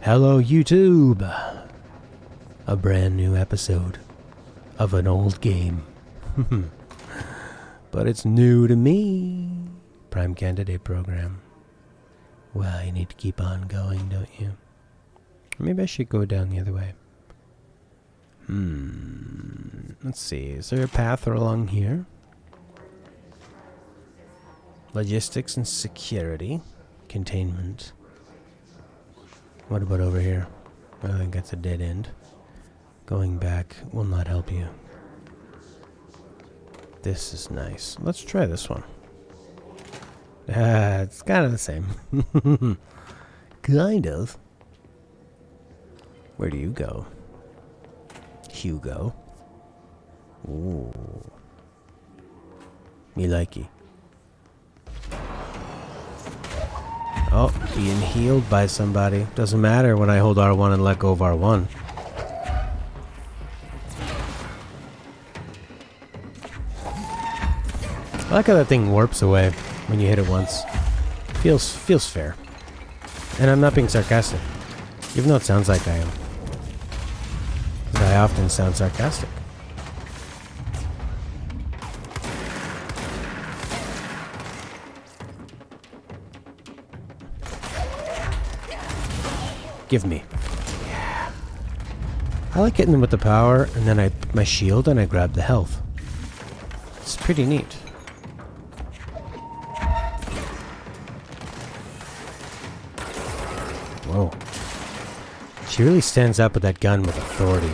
Hello, YouTube! A brand new episode of an old game. But it's new to me. Prime Candidate Program. Well, you need to keep on going, don't you? Maybe I should go down the other way. Let's see. Is there a path along here? Logistics and security. Containment. What about over here? I think that's a dead end. Going back will not help you. This is nice. Let's try this one. It's kind of the same. Kind of. Where do you go? Hugo. Ooh. Me likey. Oh, being healed by somebody. Doesn't matter when I hold R1 and let go of R1. I like how that thing warps away when you hit it once. Feels fair. And I'm not being sarcastic. Even though it sounds like I am. Because I often sound sarcastic. Give me. Yeah. I like hitting them with the power, and then my shield, and I grab the health. It's pretty neat. Whoa. She really stands up with that gun with authority.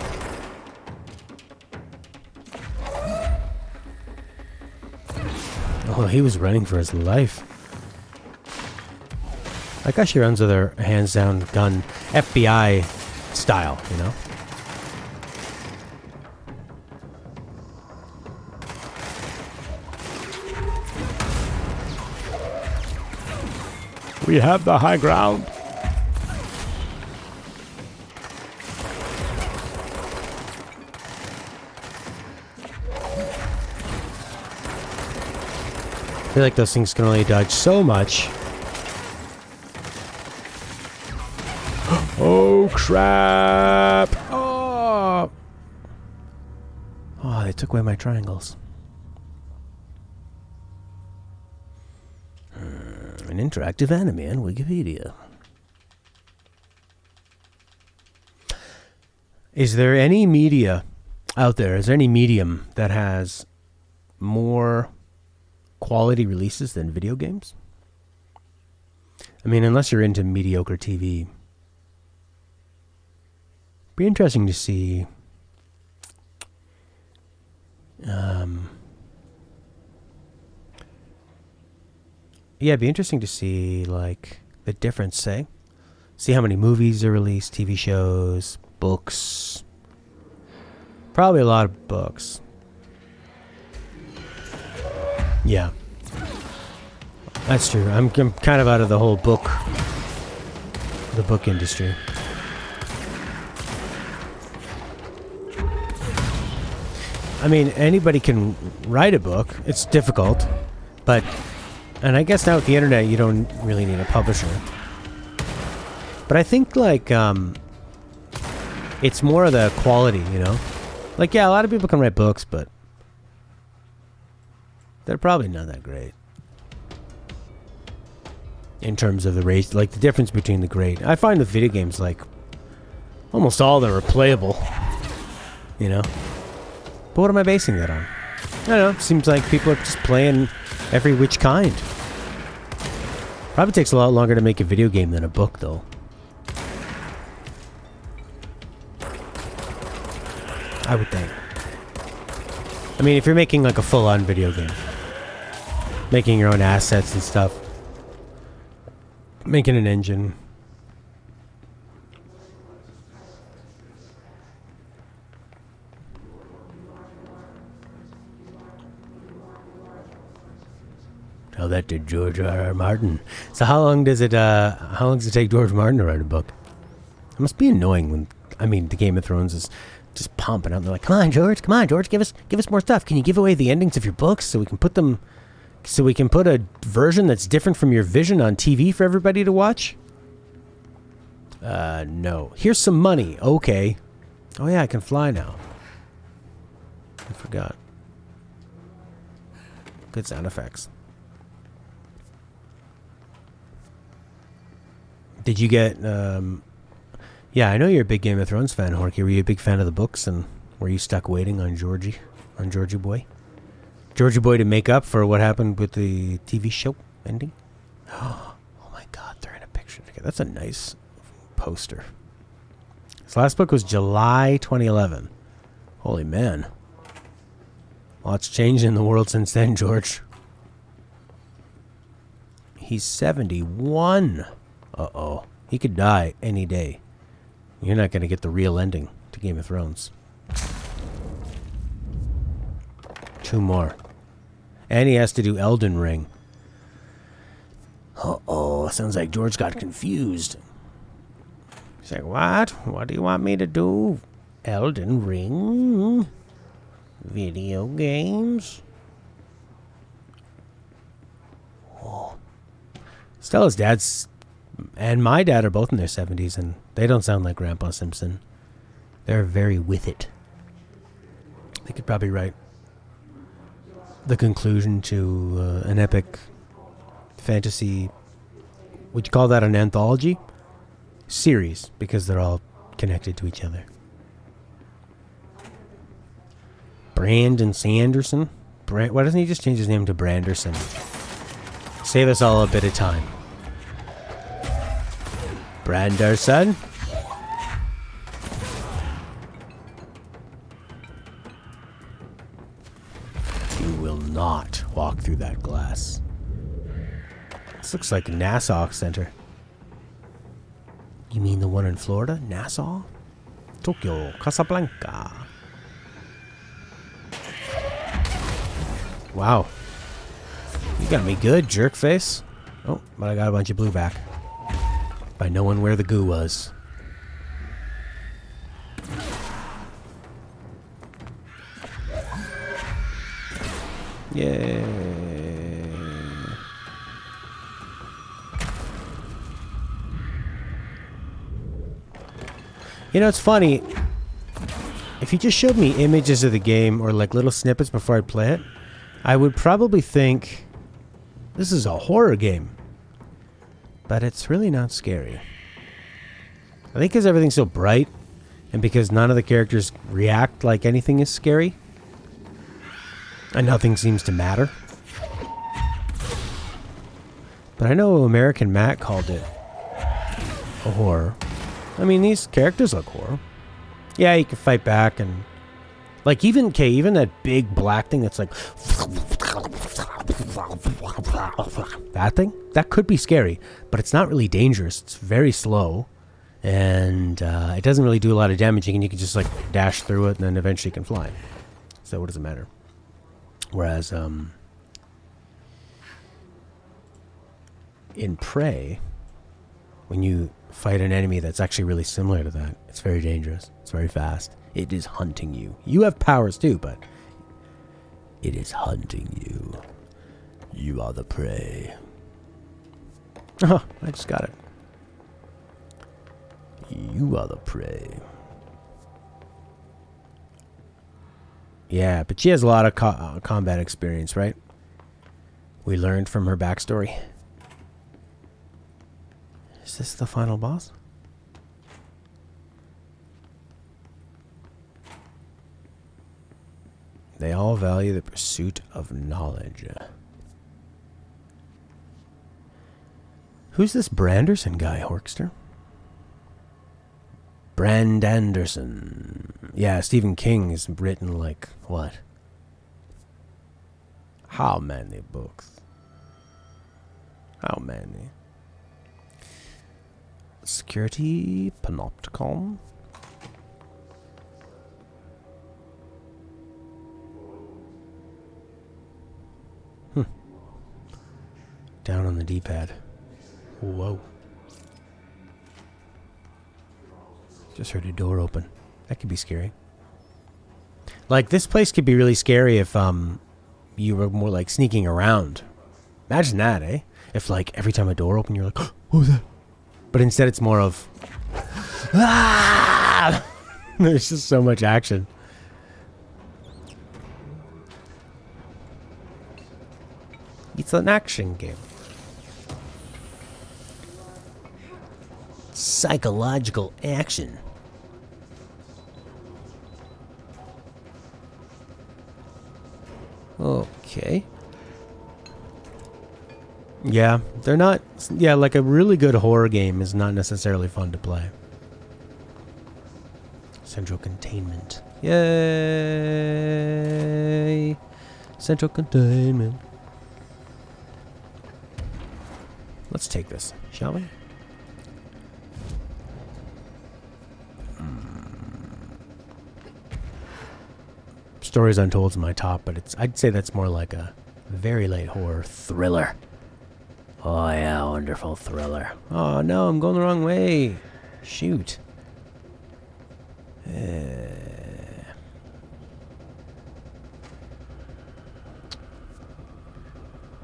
Oh, he was running for his life. I like how she runs with her hands down gun, FBI style, you know? We have the high ground. I feel like those things can only dodge so much. Oh, crap! Oh! Oh, they took away my triangles. An interactive anime on Wikipedia. Is there any media out there? Is there any medium that has more quality releases than video games? I mean, unless you're into mediocre TV. Be interesting to see yeah, it'd be interesting to see like the difference, say. See how many movies are released, TV shows, books. Probably a lot of books. Yeah. That's true. I'm kind of out of the whole book industry. I mean, anybody can write a book. It's difficult, but, and I guess now with the internet, you don't really need a publisher. But I think, like, it's more of the quality, you know? Like, yeah, a lot of people can write books, but they're probably not that great. In terms of the race, like, the difference between the great. I find with video games, like, almost all of them are playable, you know? But what am I basing that on? I don't know. Seems like people are just playing every which kind. Probably takes a lot longer to make a video game than a book, though. I would think. I mean, if you're making like a full-on video game. Making your own assets and stuff. Making an engine. Tell that to George R.R. Martin. So how long does it take George Martin to write a book? It must be annoying when, I mean, the Game of Thrones is just pumping out. They're like, come on, George, give us more stuff. Can you give away the endings of your books so we can put them, so we can put a version that's different from your vision on TV for everybody to watch? No. Here's some money. Okay. Oh, yeah, I can fly now. I forgot. Good sound effects. Did you get, yeah, I know you're a big Game of Thrones fan, Horky. Were you a big fan of the books, and were you stuck waiting on Georgie Boy? Georgie Boy to make up for what happened with the TV show ending? Oh my God, they're in a picture together. That's a nice poster. His last book was July 2011. Holy man. Lots changed in the world since then, George. He's 71. Uh-oh. He could die any day. You're not going to get the real ending to Game of Thrones. 2 more. And he has to do Elden Ring. Uh-oh. Sounds like George got confused. He's like, what? What do you want me to do? Elden Ring? Video games? Oh. Stella's dad's and my dad are both in their 70s, and they don't sound like Grandpa Simpson. They're very with it. They could probably write the conclusion to an epic fantasy. Would you call that an anthology? Series, because they're all connected to each other. Brandon Sanderson? Why doesn't he just change his name to Branderson? Save us all a bit of time. Branderson? You will not walk through that glass. This looks like Nassau Center. You mean the one in Florida? Nassau? Tokyo, Casablanca. Wow. You got me good, jerk face. Oh, but I got a bunch of blue back. By knowing where the goo was. Yay. You know, it's funny. If you just showed me images of the game or like little snippets before I'd play it, I would probably think this is a horror game. But it's really not scary. I think because everything's so bright, and because none of the characters react like anything is scary, and nothing seems to matter. But I know American Matt called it a horror. I mean, these characters look horror. Yeah, you can fight back, and like even that big black thing that's like that thing, that could be scary, but it's not really dangerous. It's very slow, and it doesn't really do a lot of damage, and you can just like dash through it, and then eventually you can fly. So what does it matter? Whereas in Prey, when you fight an enemy that's actually really similar to that, it's very dangerous. It's very fast. It is hunting you. You have powers too, but it is hunting you. You are the prey. Oh, I just got it. You are the prey. Yeah, but she has a lot of combat experience, right? We learned from her backstory. Is this the final boss? They all value the pursuit of knowledge. Who's this Branderson guy, Horkster? Brandanderson. Yeah, Stephen King has written like, what? How many books? How many? Security Panopticon. Down on the D-pad. Whoa. Just heard a door open. That could be scary. Like, this place could be really scary if you were more like sneaking around. Imagine that, eh? If like every time a door opened you're like, what was that? But instead it's more of Ah! There's just so much action. It's an action game. Psychological action. Okay. Yeah, they're not... Yeah, like a really good horror game is not necessarily fun to play. Central containment. Yay! Central containment. Let's take this, shall we? Stories Untold is my top, but I'd say that's more like a very late horror thriller. Oh yeah, wonderful thriller. Oh no, I'm going the wrong way. Shoot.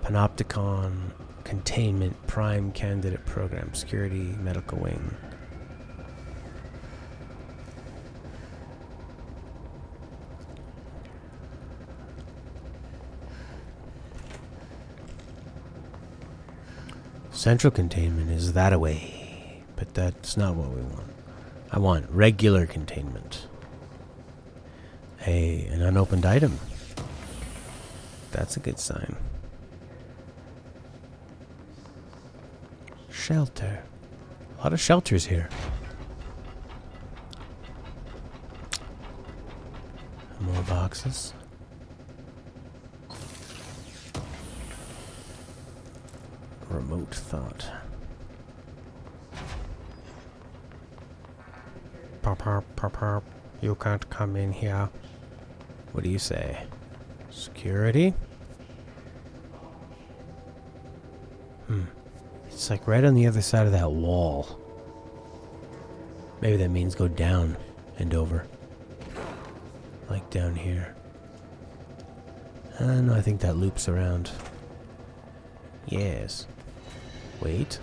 Panopticon, Containment, Prime Candidate Program, Security, Medical Wing. Central containment is that away, but that's not what we want. I want regular containment. Hey, an unopened item. That's a good sign. Shelter. A lot of shelters here. More boxes. Remote thought. Pop. You can't come in here. What do you say? Security? It's like right on the other side of that wall. Maybe that means go down and over. Like down here. No, I think that loops around. Yes. Wait.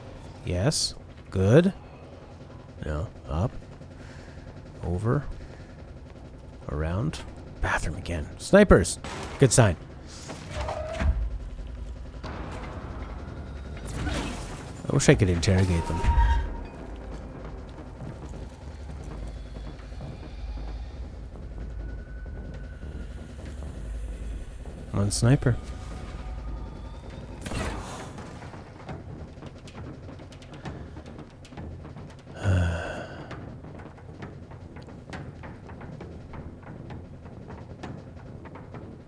Yes. Good. No. Up. Over. Around. Bathroom again. Snipers! Good sign. I wish I could interrogate them. One sniper.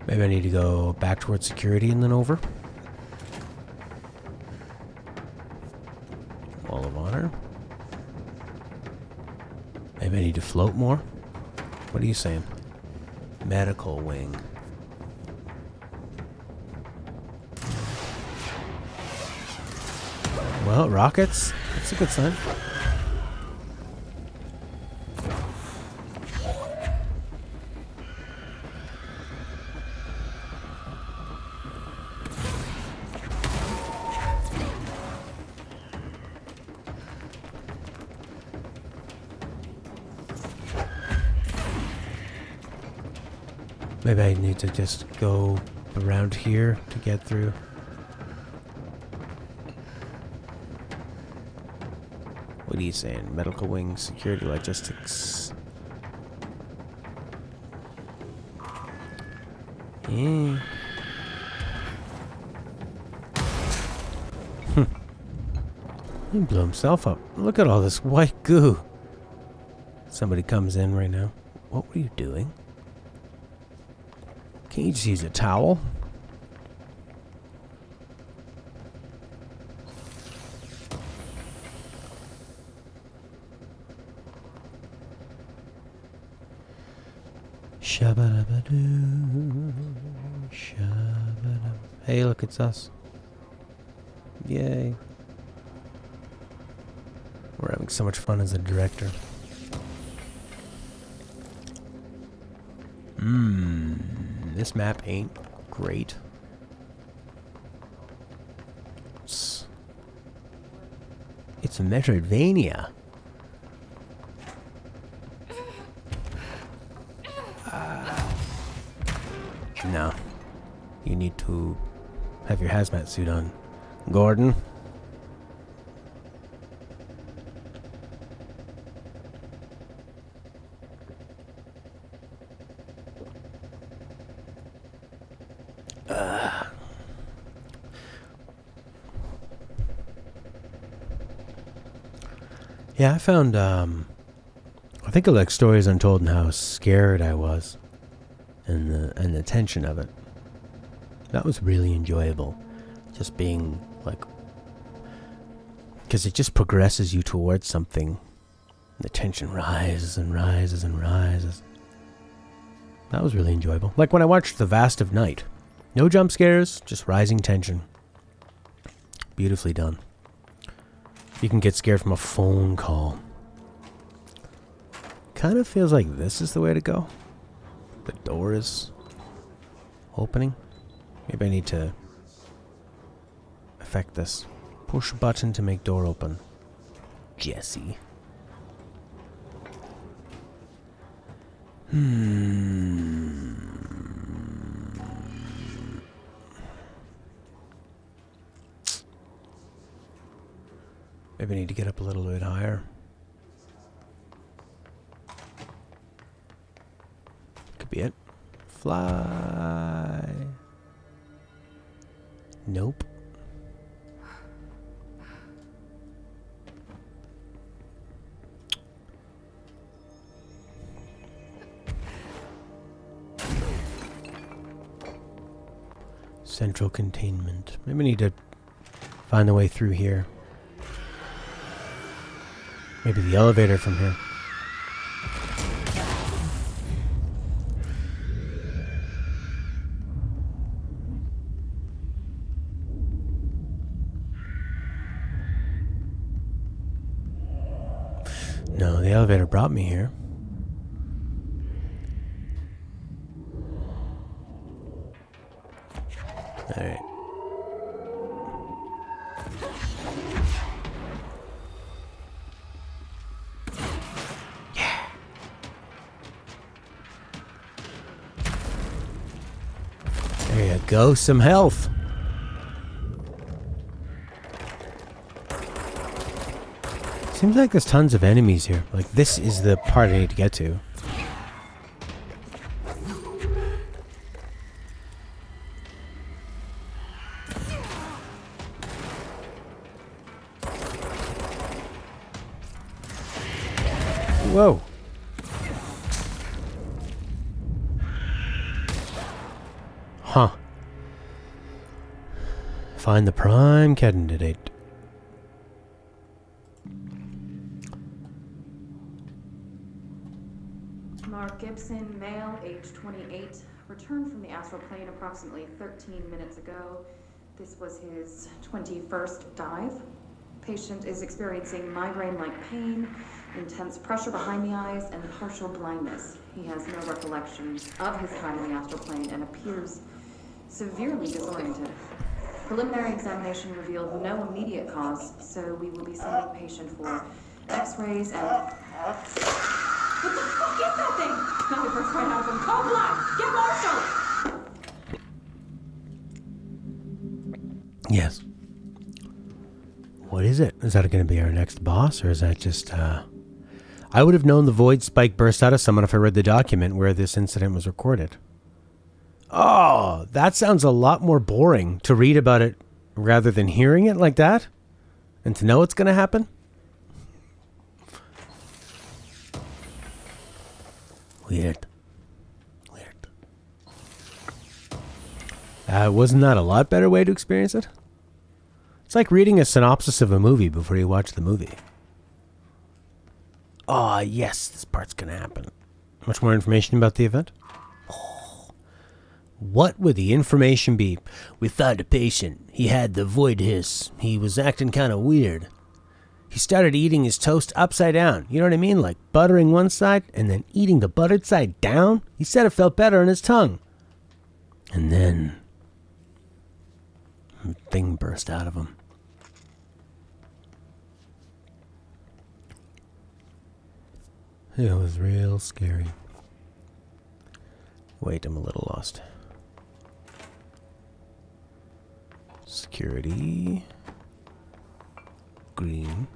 Maybe I need to go back towards security and then over. Wall of honor. Maybe I need to float more. What are you saying? Medical wing. Well, rockets. That's a good sign. Maybe I need to just go around here to get through. What are you saying? Medical wing, security, logistics. Yeah. He blew himself up. Look at all this white goo. Somebody comes in right now. What were you doing? Can't you just use a towel? Shabba-dabba-doo, shabba-dabba. Hey, look, it's us. Yay. We're having so much fun as a director. This map ain't great. It's a Metroidvania. No. You need to have your hazmat suit on. Gordon? Yeah, I found, I think I like Stories Untold and how scared I was. And the tension of it. That was really enjoyable. Just being, like... Because it just progresses you towards something. The tension rises and rises and rises. That was really enjoyable. Like when I watched The Vast of Night. No jump scares, just rising tension. Beautifully done. You can get scared from a phone call. Kind of feels like this is the way to go. The door is opening. Maybe I need to affect this. Push button to make door open. Jesse. Maybe I need to get up a little bit higher. Could be it. Fly. Nope. Central containment. Maybe I need to find the way through here. Maybe the elevator from here. No, the elevator brought me here. Alright. Yeah. There you go, some health. Seems like there's tons of enemies here. Like, this is the part I need to get to. Whoa. Huh. Find the prime candidate. Mark Gibson, male, age 28, returned from the astral plane approximately 13 minutes ago. This was his 21st dive. Patient is experiencing migraine-like pain, intense pressure behind the eyes, and partial blindness. He has no recollection of his time in the astral plane and appears severely disoriented. Preliminary examination revealed no immediate cause, so we will be sending patient for x-rays and... What the fuck is that thing? Nothing burst right out of him. Call black! Get Marshall! Yes. What is it? Is that going to be our next boss, or is that just, I would have known the void spike burst out of someone if I read the document where this incident was recorded. Oh, that sounds a lot more boring to read about it rather than hearing it like that and to know it's going to happen. Weird. Wasn't that a lot better way to experience it? It's like reading a synopsis of a movie before you watch the movie. Oh, yes, this part's going to happen. Much more information about the event? Oh. What would the information be? We found a patient. He had the void hiss. He was acting kind of weird. He started eating his toast upside down. You know what I mean? Like buttering one side and then eating the buttered side down. He said it felt better on his tongue. And then a thing burst out of him. It was real scary. Wait, I'm a little lost. Security. Green.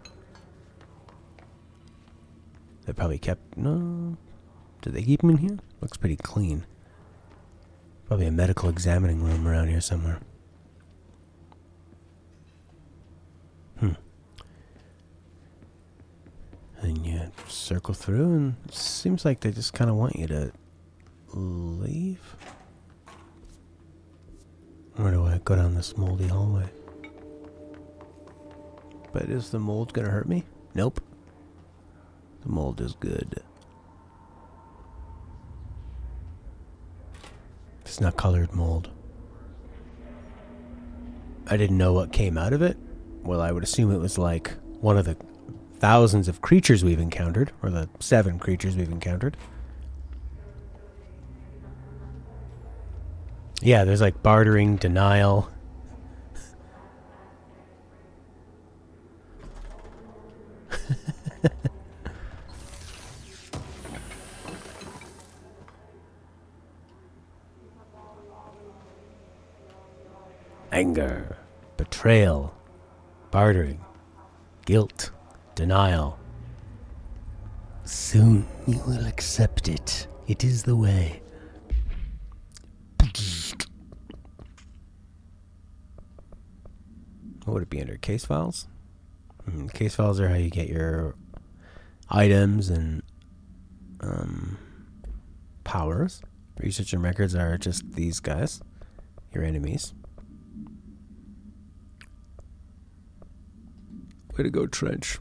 They probably kept... No. Did they keep him in here? Looks pretty clean. Probably a medical examining room around here somewhere. And you circle through, and it seems like they just kind of want you to leave. Where do I go down this moldy hallway? But is the mold gonna hurt me? Nope. The mold is good. It's not colored mold. I didn't know what came out of it. Well, I would assume it was like one of the thousands of creatures we've encountered, or the 7 creatures we've encountered. Yeah, there's like bartering, denial. Anger, betrayal, bartering, guilt, denial. Soon you will accept it. It is the way. What would it be under? Case files? Case files are how you get your items and powers. Research and records are just these guys, your enemies. Way to go, Trench.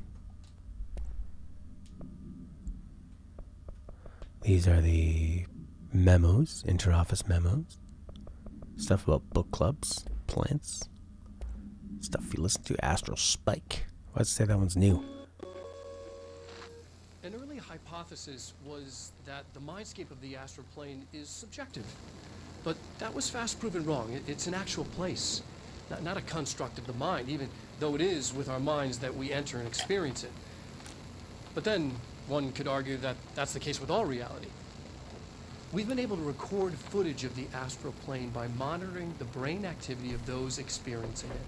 These are the memos, interoffice memos. Stuff about book clubs, plants. Stuff you listen to, Astral Spike. Why'd say that one's new? An early hypothesis was that the mindscape of the astral plane is subjective. But that was fast proven wrong. It's an actual place, not a construct of the mind, even though it is with our minds that we enter and experience it. But then one could argue that that's the case with all reality. We've been able to record footage of the astral plane by monitoring the brain activity of those experiencing it.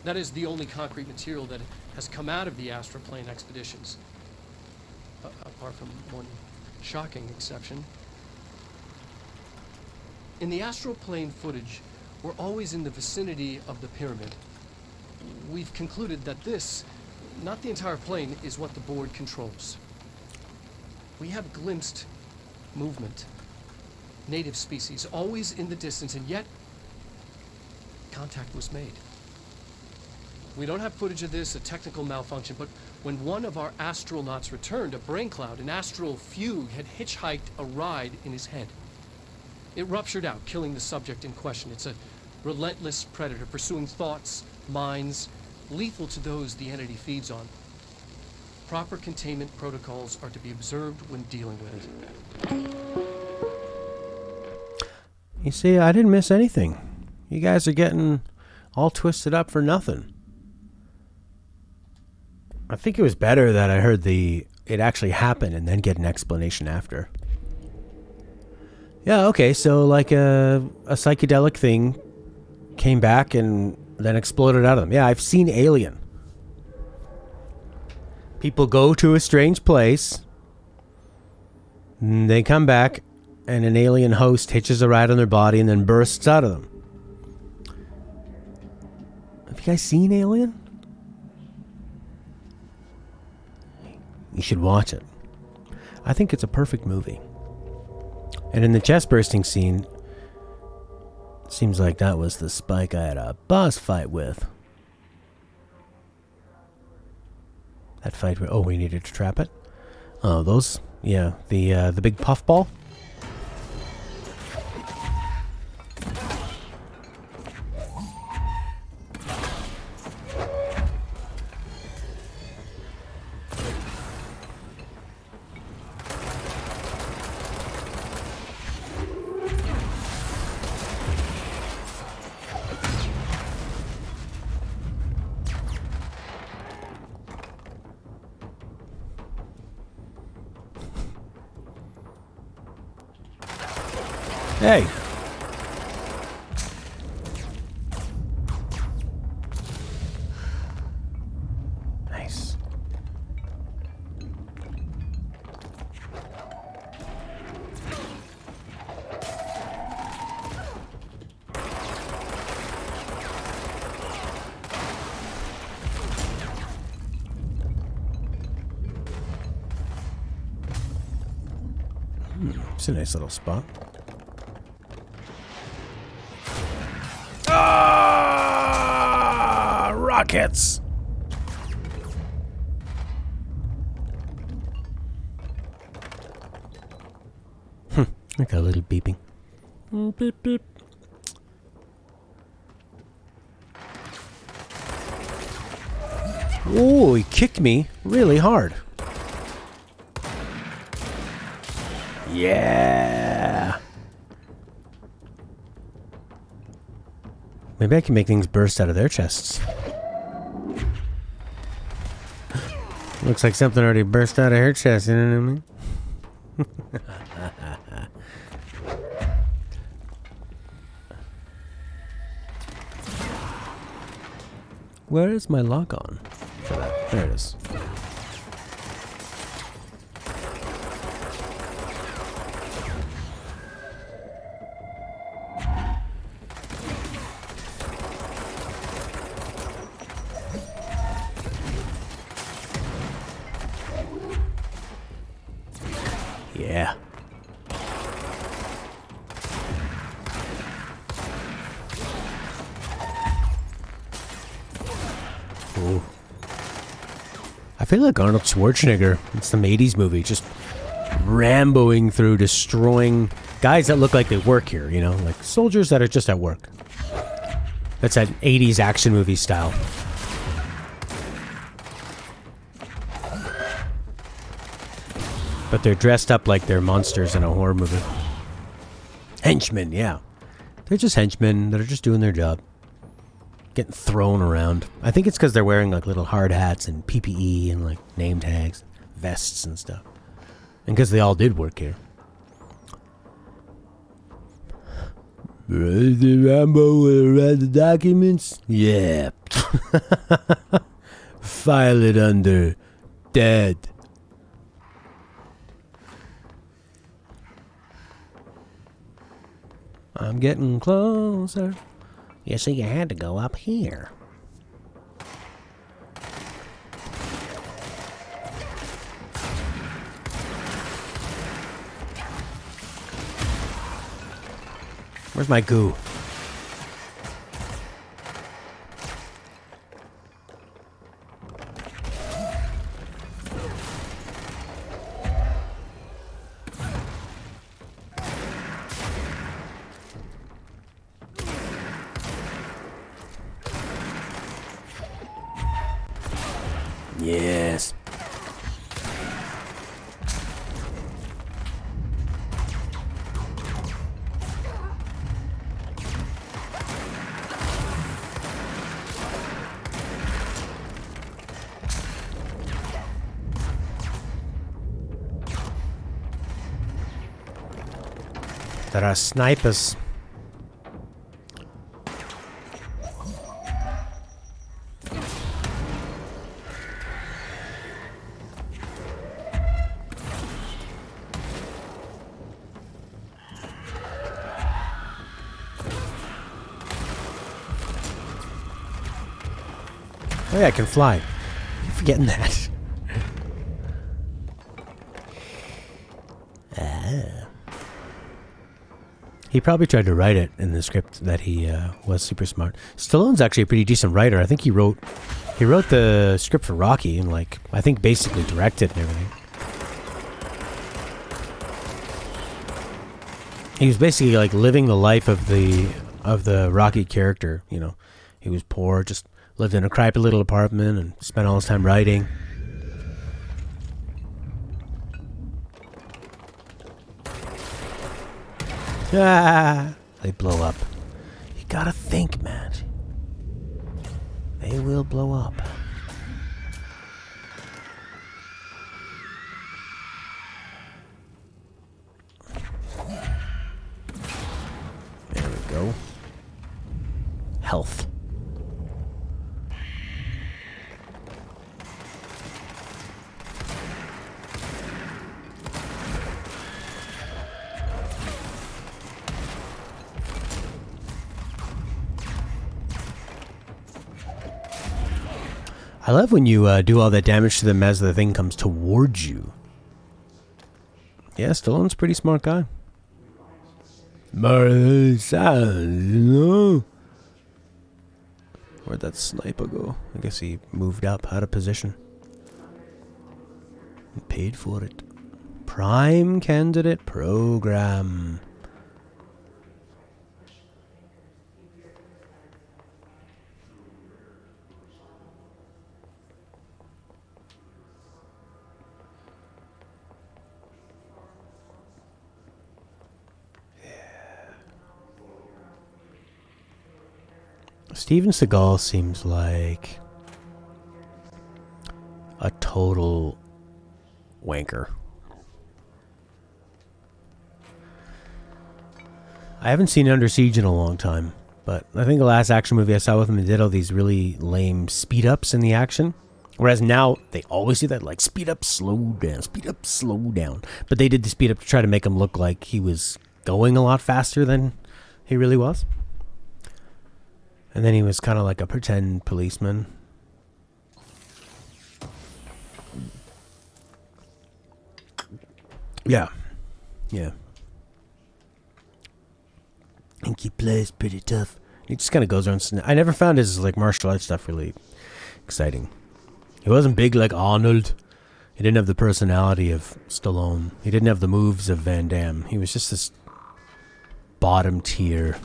That is the only concrete material that has come out of the astral plane expeditions. Apart from one shocking exception. In the astral plane footage, we're always in the vicinity of the pyramid. We've concluded that this, not the entire plane, is what the board controls. We have glimpsed movement, native species, always in the distance, and yet contact was made. We don't have footage of this, a technical malfunction, but when one of our astronauts returned, a brain cloud, an astral fugue, had hitchhiked a ride in his head. It ruptured out, killing the subject in question. It's a relentless predator pursuing thoughts, minds, lethal to those the entity feeds on. Proper containment protocols are to be observed when dealing with it. You see, I didn't miss anything. You guys are getting all twisted up for nothing. I think it was better that I heard it actually happen and then get an explanation after. Yeah, okay, so like a psychedelic thing came back and then exploded out of them. Yeah, I've seen Alien. People go to a strange place, and they come back, and an alien host hitches a ride on their body and then bursts out of them. Have you guys seen Alien? You should watch it. I think it's a perfect movie. And in the chest bursting scene, it seems like that was the Spike I had a boss fight with. That fight where, we needed to trap it. Oh, those, yeah, the big puffball. Hey. Nice. It's a nice little spot. Ah, rockets! Like a little beeping. Beep, beep. Oh, he kicked me really hard. Yeah. Maybe I can make things burst out of their chests. Looks like something already burst out of her chest, you know what I mean? Where is my lock on for that? There it is. Yeah. Ooh. I feel like Arnold Schwarzenegger in some 80s movie, just ramboing through, destroying guys that look like they work here, you know? Like soldiers that are just at work. That's that 80s action movie style. But they're dressed up like they're monsters in a horror movie. Henchmen, yeah. They're just henchmen that are just doing their job. Getting thrown around. I think it's because they're wearing like little hard hats and PPE and like name tags, vests and stuff. And because they all did work here. Ready to Rambo read the documents? Yeah. File it under dead. I'm getting closer. You see, you had to go up here. Where's my goo? Yes. There are snipers. Oh yeah, I can fly. I'm forgetting that. He probably tried to write it in the script that he was super smart. Stallone's actually a pretty decent writer. I think he wrote the script for Rocky and like I think basically directed and everything. He was basically like living the life of the Rocky character, you know. He was poor, just lived in a crappy little apartment and spent all his time writing. Ah, they blow up. You gotta think, man. They will blow up. health. I love when you do all that damage to them as the thing comes towards you. Yeah, Stallone's a pretty smart guy. Where'd that sniper go? I guess he moved up out of position. And paid for it. Prime candidate program. Steven Seagal seems like a total wanker. I haven't seen Under Siege in a long time, but I think the last action movie I saw with him, they did all these really lame speed ups in the action. Whereas now they always do that, like speed up, slow down, speed up, slow down. But they did the speed up to try to make him look like he was going a lot faster than he really was. And then he was kind of like a pretend policeman. Yeah. Yeah. I think he plays pretty tough. He just kind of goes around. I never found his like martial arts stuff really exciting. He wasn't big like Arnold. He didn't have the personality of Stallone. He didn't have the moves of Van Damme. He was just this bottom tier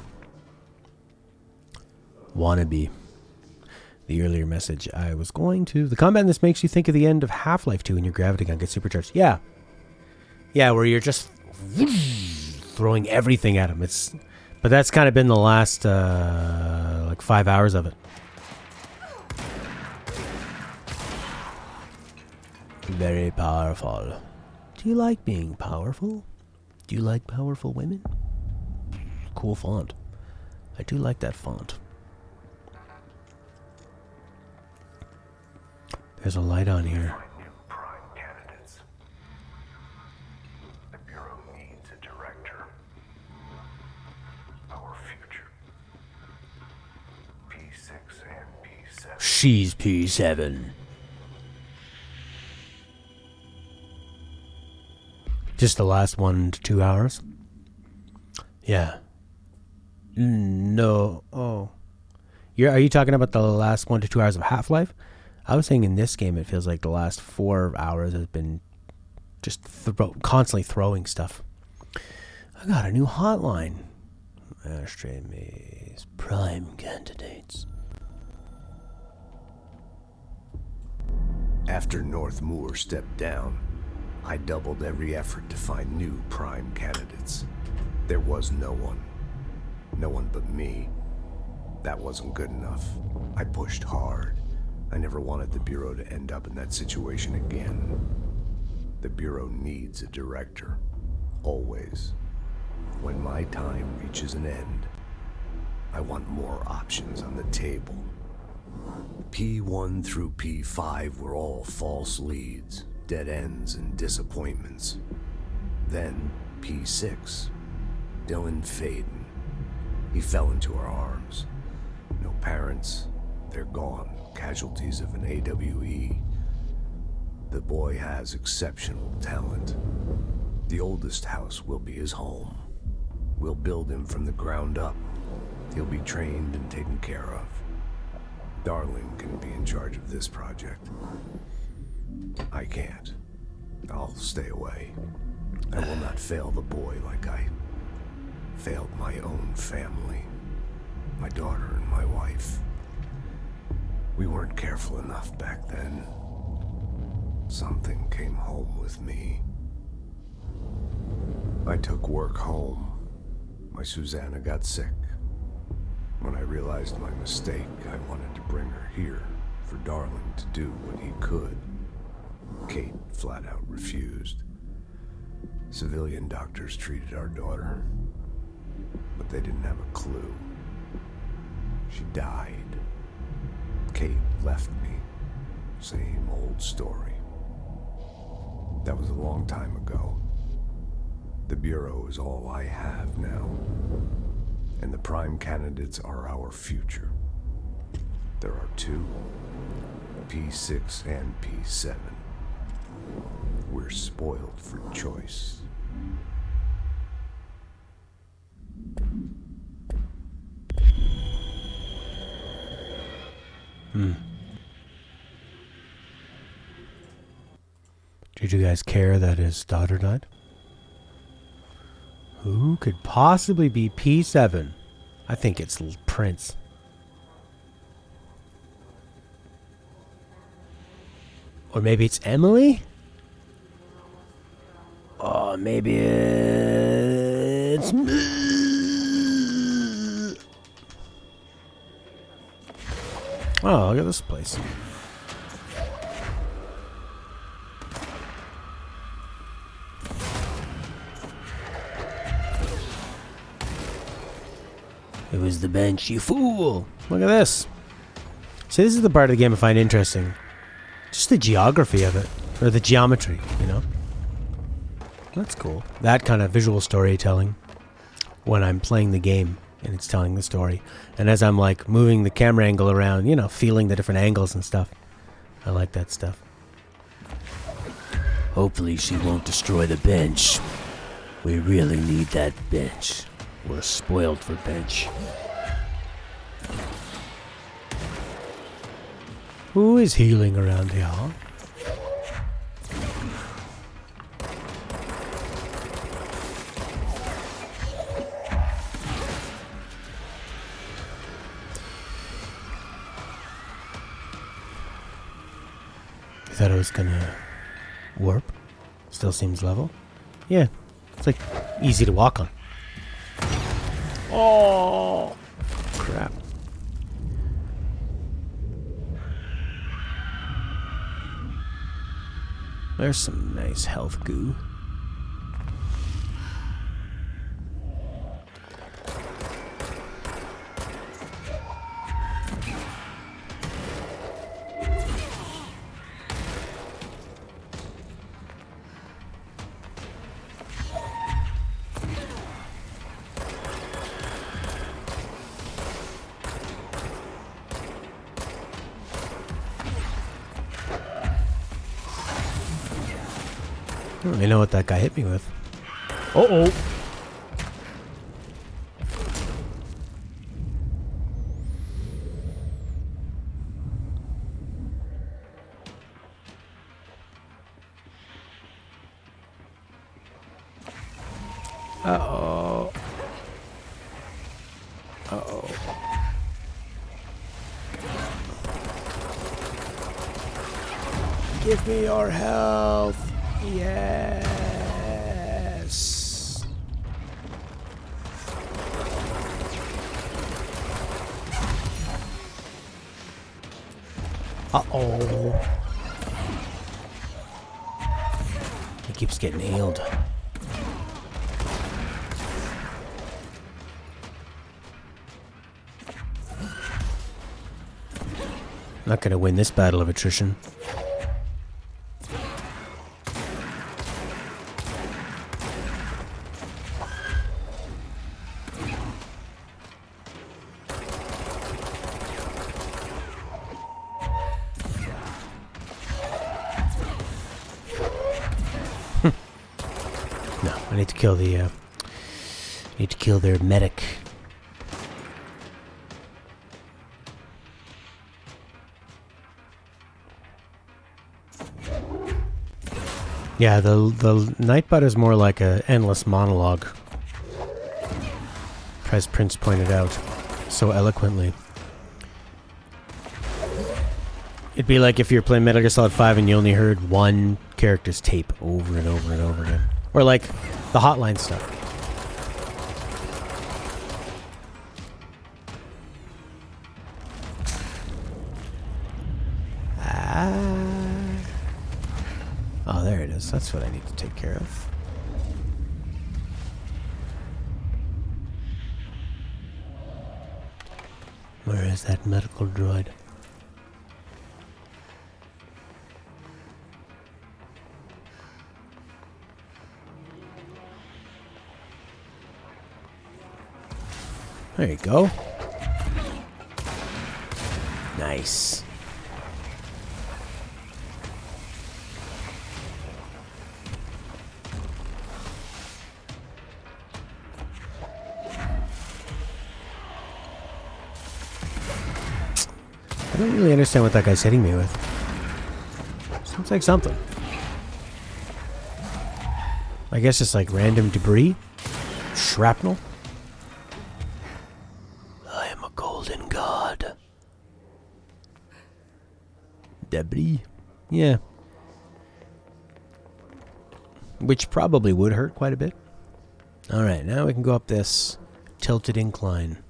wannabe. The earlier message I was going to. The combat in this makes you think of the end of Half-Life 2 when your gravity gun gets supercharged. Yeah. Yeah, where you're just throwing everything at him. But that's kind of been the last like 5 hours of it. Very powerful. Do you like being powerful? Do you like powerful women? Cool font. I do like that font. There's a light on here. New prime candidates. The Bureau needs a director. Our future. P6 and P7. She's P7. Just the last 1 to 2 hours? Yeah. No. Oh. Are you talking about the last 1 to 2 hours of Half-Life? I was saying in this game it feels like the last 4 hours has been just constantly throwing stuff. I got a new hotline. Ashtray Maze. Prime candidates. After North Moore stepped down, I doubled every effort to find new prime candidates. There was no one. No one but me. That wasn't good enough. I pushed hard. I never wanted the Bureau to end up in that situation again. The Bureau needs a director. Always. When my time reaches an end, I want more options on the table. P1 through P5 were all false leads, dead ends, and disappointments. Then P6, Dylan Faden. He fell into our arms. No parents, they're gone. Casualties of an AWE. The boy has exceptional talent. The oldest house will be his home. We'll build him from the ground up. He'll be trained and taken care of. Darling can be in charge of this project. I can't. I'll stay away. I will not fail the boy like I failed my own family. My daughter and my wife. We weren't careful enough back then. Something came home with me. I took work home. My Susanna got sick. When I realized my mistake, I wanted to bring her here for Darling to do what he could. Kate flat out refused. Civilian doctors treated our daughter, but they didn't have a clue. She died. Kate left me. Same old story. That was a long time ago. The Bureau is all I have now. And the prime candidates are our future. There are two, P6 and P7. We're spoiled for choice. Did you guys care that his daughter died? Who could possibly be P7? I think it's Prince. Or maybe it's Emily? Oh, maybe it's me. Oh, look at this place. It was the bench, you fool! Look at this. See, this is the part of the game I find interesting. Just the geography of it. Or the geometry, you know? That's cool. That kind of visual storytelling. When I'm playing the game and it's telling the story. And as I'm like moving the camera angle around, you know, feeling the different angles and stuff. I like that stuff. Hopefully she won't destroy the bench. We really need that bench. We're spoiled for bench. Who is healing around here? You thought I was gonna warp? Still seems level? Yeah, it's like easy to walk on. Oh, crap. There's some nice health goo. I don't really know what that guy hit me with. Uh-oh. Uh-oh. Uh-oh. Give me your health. Yes. Uh-oh. He keeps getting healed. Not gonna win this battle of attrition. No, I need to kill the, need to kill their medic. Yeah, the Nightbot is more like a endless monologue. As Prince pointed out so eloquently. It'd be like if you're playing Metal Gear Solid 5 and you only heard one character's tape over and over and over again. Or like the Hotline stuff. Oh, there it is. That's what I need to take care of. Where Where's that medical droid? There you go. Nice. I don't really understand what that guy's hitting me with. Seems like something. I guess it's like random debris? Shrapnel? I am a golden god. Debris? Yeah. Which probably would hurt quite a bit. Alright, now we can go up this tilted incline.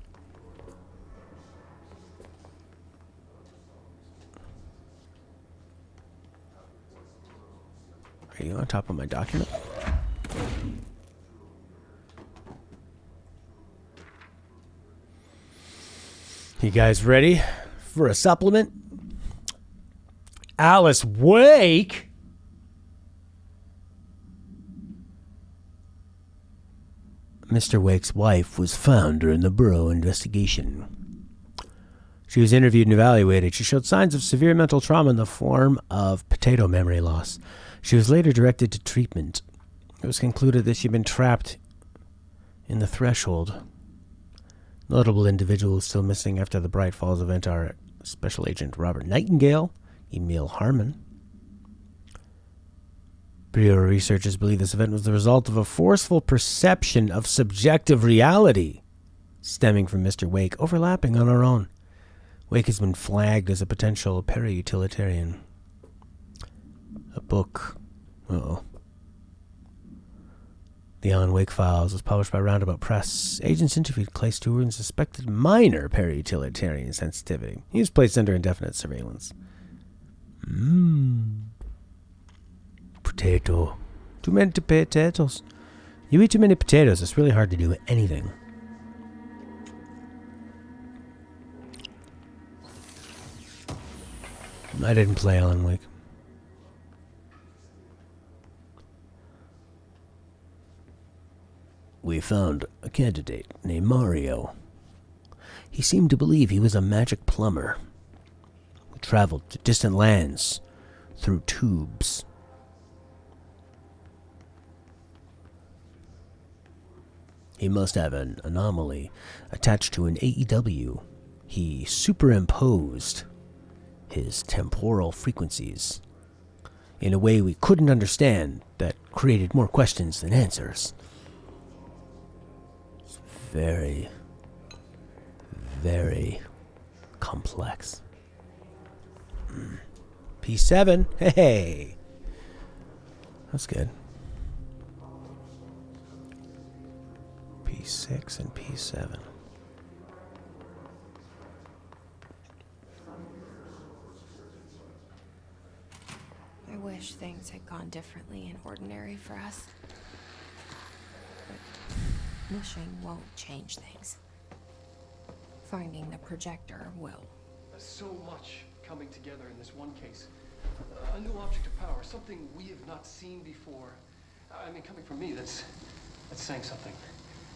Are you on top of my document? You guys ready for a supplement? Alice Wake? Mr. Wake's wife was found during the Burrow investigation. She was interviewed and evaluated. She showed signs of severe mental trauma in the form of potato memory loss. She was later directed to treatment. It was concluded that she'd been trapped in the threshold. Notable individuals still missing after the Bright Falls event are Special Agent Robert Nightingale, Emil Harmon. Bureau researchers believe this event was the result of a forceful perception of subjective reality stemming from Mr. Wake overlapping on our own. Wake has been flagged as a potential peri-utilitarian. A book. The Alan Wake Files was published by Roundabout Press. Agents interviewed Clay Stewart and suspected minor peri-utilitarian sensitivity. He was placed under indefinite surveillance. Potato. Too many potatoes. You eat too many potatoes, it's really hard to do anything. I didn't play Alan Wake. We found a candidate named Mario. He seemed to believe he was a magic plumber who traveled to distant lands through tubes. He must have an anomaly attached to an AEW. He superimposed his temporal frequencies in a way we couldn't understand that created more questions than answers. It's very, very complex. P7? Hey! That's good. P6 and P7. I wish things had gone differently in Ordinary for us. But wishing won't change things. Finding the projector will. So much coming together in this one case. A new object of power, something we have not seen before. I mean, coming from me, that's saying something.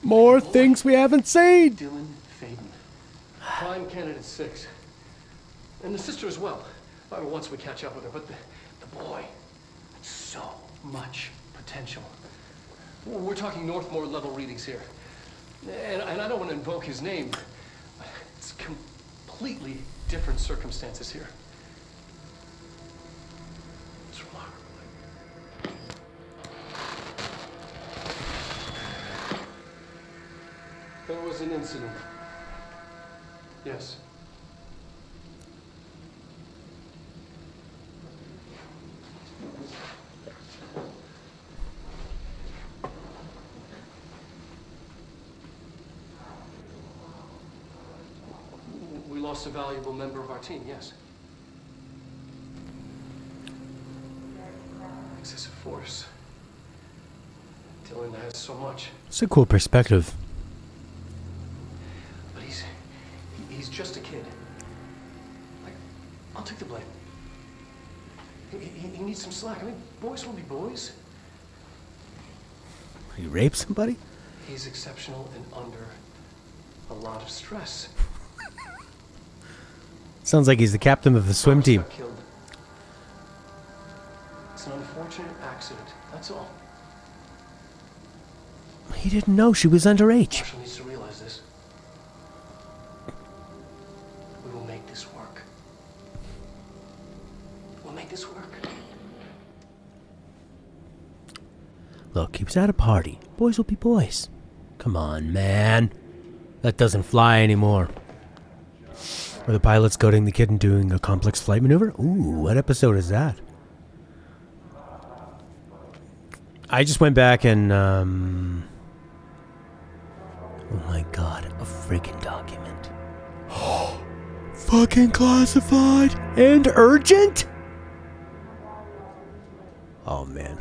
More things we haven't seen! Dylan Faden. Prime candidate 6. And the sister as well. Once we catch up with her, but the boy, so much potential. We're talking Northmore level readings here. And I don't want to invoke his name. It's completely different circumstances here. It's remarkable. There was an incident. Yes. We lost a valuable member of our team, yes. Excessive force. Dylan has so much. It's a cool perspective. But he's just a kid. I'll take the blame. He needs some slack. I mean, boys will be boys. He raped somebody? He's exceptional and under a lot of stress. Sounds like he's the captain of the swim Thomas team. got killed. It's an unfortunate accident. That's all. He didn't know she was underage. Marshall needs to realize this. We will make this work. We'll make this work. Look, he was at a party. Boys will be boys. Come on, man. That doesn't fly anymore. Or the pilot's goading the kid and doing a complex flight maneuver? Ooh, what episode is that? I just went back and, oh my god, a freaking document. Fucking classified and urgent? Oh, man.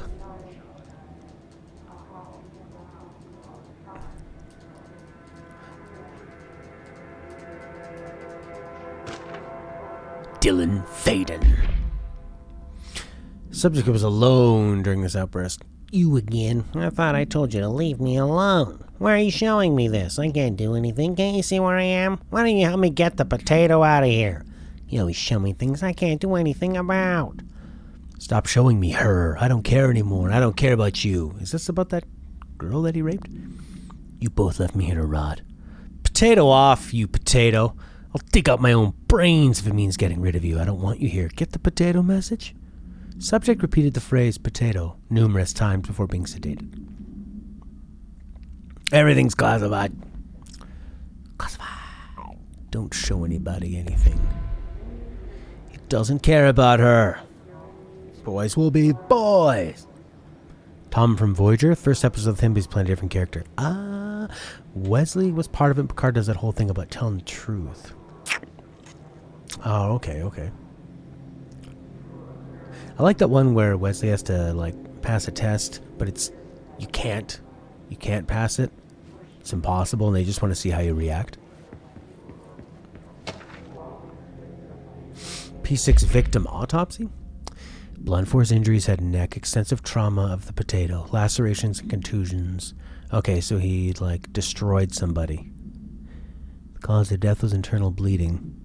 Dylan Faden. Subject was alone during this outburst. You again? I thought I told you to leave me alone. Why are you showing me this? I can't do anything. Can't you see where I am? Why don't you help me get the potato out of here? You always show me things I can't do anything about. Stop showing me her. I don't care anymore. I don't care about you. Is this about that girl that he raped? You both left me here to rot. Potato off, you potato. I'll dig out my own brains if it means getting rid of you. I don't want you here. Get the potato message? Subject repeated the phrase potato numerous times before being sedated. Everything's classified. Classified. Don't show anybody anything. He doesn't care about her. Boys will be boys. Tom from Voyager. First episode of him, he's playing a different character. Wesley was part of it. Picard does that whole thing about telling the truth. Oh, okay. I like that one where Wesley has to, like, pass a test, but you can't pass it. It's impossible, and they just want to see how you react. P6 victim autopsy. Blunt force injuries, head and neck, extensive trauma of the potato, lacerations and contusions. Okay, so he, like, destroyed somebody. The cause of death was internal bleeding.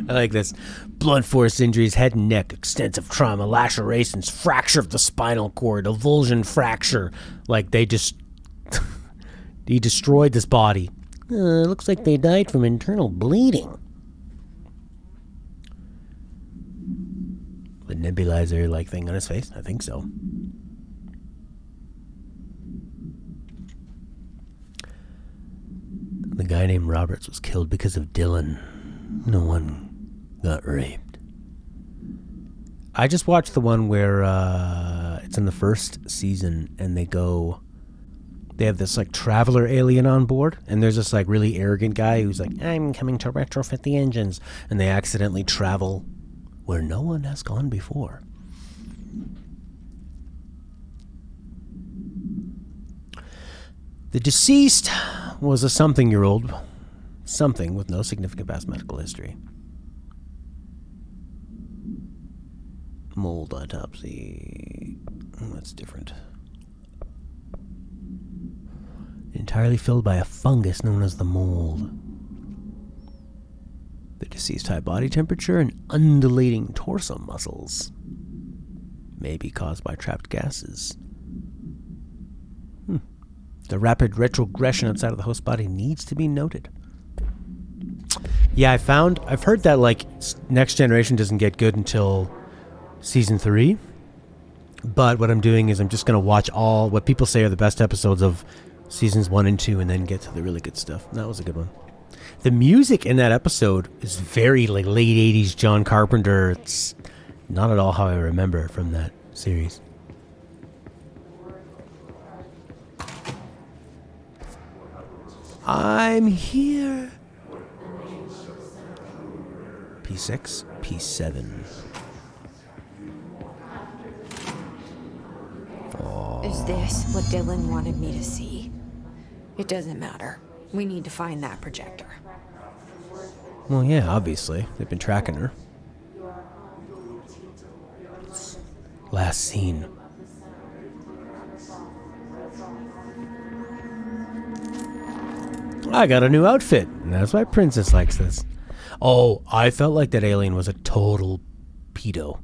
I like this. Blunt force injuries, head and neck, extensive trauma, lacerations, fracture of the spinal cord, avulsion fracture. Like, they just... he destroyed this body. Looks like they died from internal bleeding. The nebulizer-like thing on his face? I think so. The guy named Roberts was killed because of Dylan. No one got raped. I just watched the one where it's in the first season, and they have this, like, traveler alien on board, and there's this, like, really arrogant guy who's like, I'm coming to retrofit the engines, and they accidentally travel where no one has gone before. The deceased was a something-year-old, something with no significant past medical history. Mold autopsy. That's different. Entirely filled by a fungus known as the mold. The deceased high body temperature and undulating torso muscles may be caused by trapped gases. The rapid retrogression outside of the host body needs to be noted. Yeah, I've heard that, like, Next Generation doesn't get good until season 3. But what I'm doing is I'm just going to watch all what people say are the best episodes of seasons 1 and 2 and then get to the really good stuff. That was a good one. The music in that episode is very, like, late 80s John Carpenter. It's not at all how I remember it from that series. I'm here. P6, P7. Is this what Dylan wanted me to see? It doesn't matter. We need to find that projector. Well, yeah, obviously. They've been tracking her. Last scene. I got a new outfit. And that's why Princess likes this. Oh, I felt like that alien was a total pedo.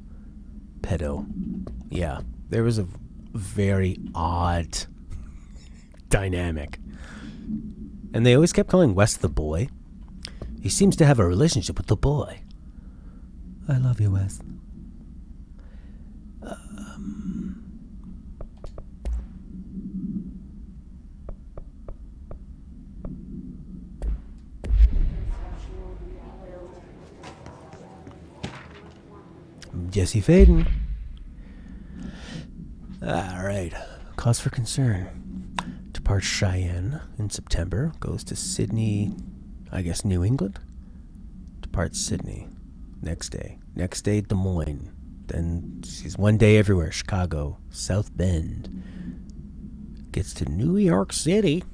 Yeah. There was a very odd dynamic. And they always kept calling Wes the boy. He seems to have a relationship with the boy. I love you, Wes. Jesse Faden. Alright. Cause for concern. Departs Cheyenne in September. Goes to Sydney, I guess New England. Departs Sydney. Next day. Next day, Des Moines. Then she's one day everywhere. Chicago. South Bend. Gets to New York City.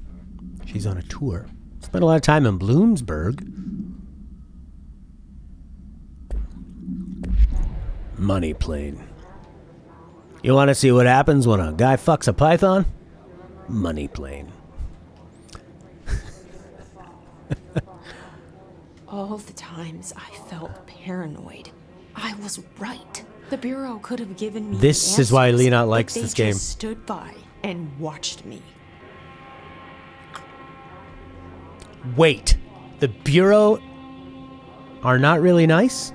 She's on a tour. Spent a lot of time in Bloomsburg. Money plane. You want to see what happens when a guy fucks a python? Money plane. All the times I felt paranoid, I was right. The Bureau could have given me This the is why answers, Lena but likes they this game. just stood by and watched me. Wait. The Bureau are not really nice?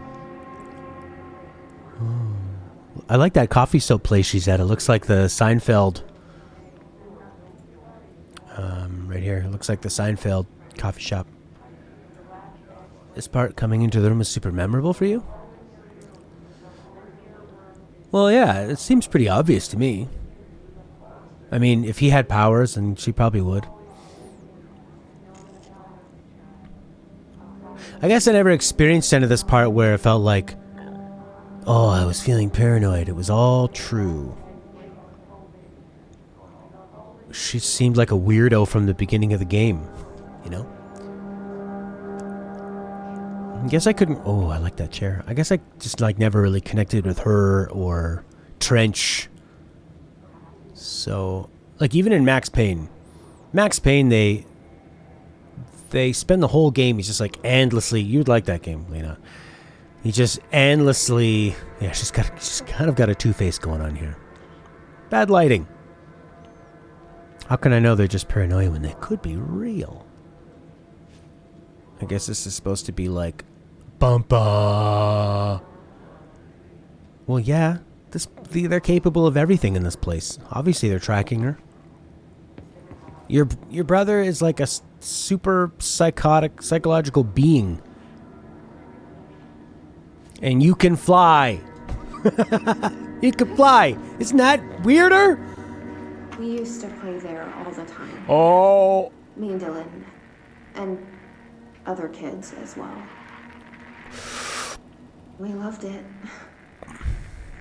I like that coffee soap place she's at. It looks like the Seinfeld. Right here. It looks like the Seinfeld coffee shop. This part coming into the room is super memorable for you? Well, yeah. It seems pretty obvious to me. I mean, if he had powers, then she probably would. I guess I never experienced any of this part where it felt like, oh, I was feeling paranoid. It was all true. She seemed like a weirdo from the beginning of the game, you know? I guess I couldn't... Oh, I like that chair. I guess I just, like, never really connected with her or Trench. So, like, even in Max Payne, they spend the whole game, he's just, like, endlessly... You'd like that game, Lena. He just endlessly... Yeah, she's kind of got a two-face going on here. Bad lighting. How can I know they're just paranoia when they could be real? I guess this is supposed to be like... Bumpa! Well, yeah. They're capable of everything in this place. Obviously, they're tracking her. Your brother is like a super psychological being. And you can fly. You can fly. Isn't that weirder? We used to play there all the time. Oh. Me and Dylan. And other kids as well. We loved it.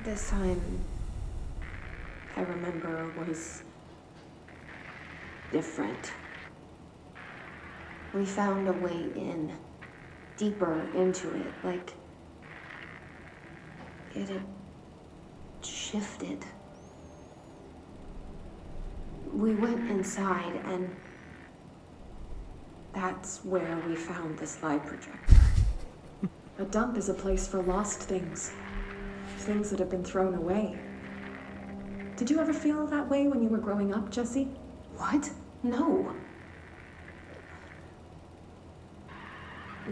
This time, I remember, was different. We found a way in, deeper into it, like it had shifted. We went inside, and that's where we found the slide projector. A dump is a place for lost things. Things that have been thrown away. Did you ever feel that way when you were growing up, Jesse? What? No.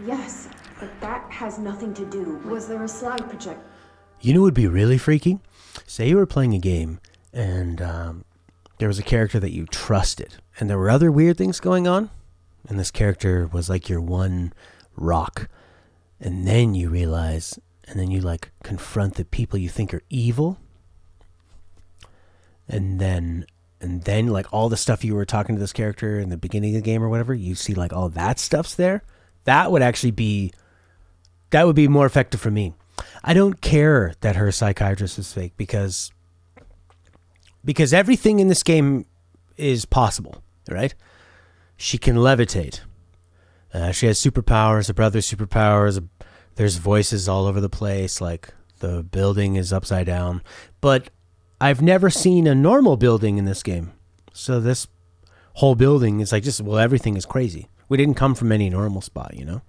Yes, but that has nothing to do with... Was there a slide projector? You know what would be really freaky? Say you were playing a game, and there was a character that you trusted, and there were other weird things going on, and this character was like your one rock. And then you realize, and then you like confront the people you think are evil. And then like all the stuff you were talking to this character in the beginning of the game or whatever, you see like all that stuff's there. That would be more effective for me. I don't care that her psychiatrist is fake because everything in this game is possible, right? she can levitate. She has superpowers. Her brother's superpowers. There's voices all over the place. Like, the building is upside down. But I've never seen a normal building in this game. So this whole building is like just, well, everything is crazy. We didn't come from any normal spot, you know?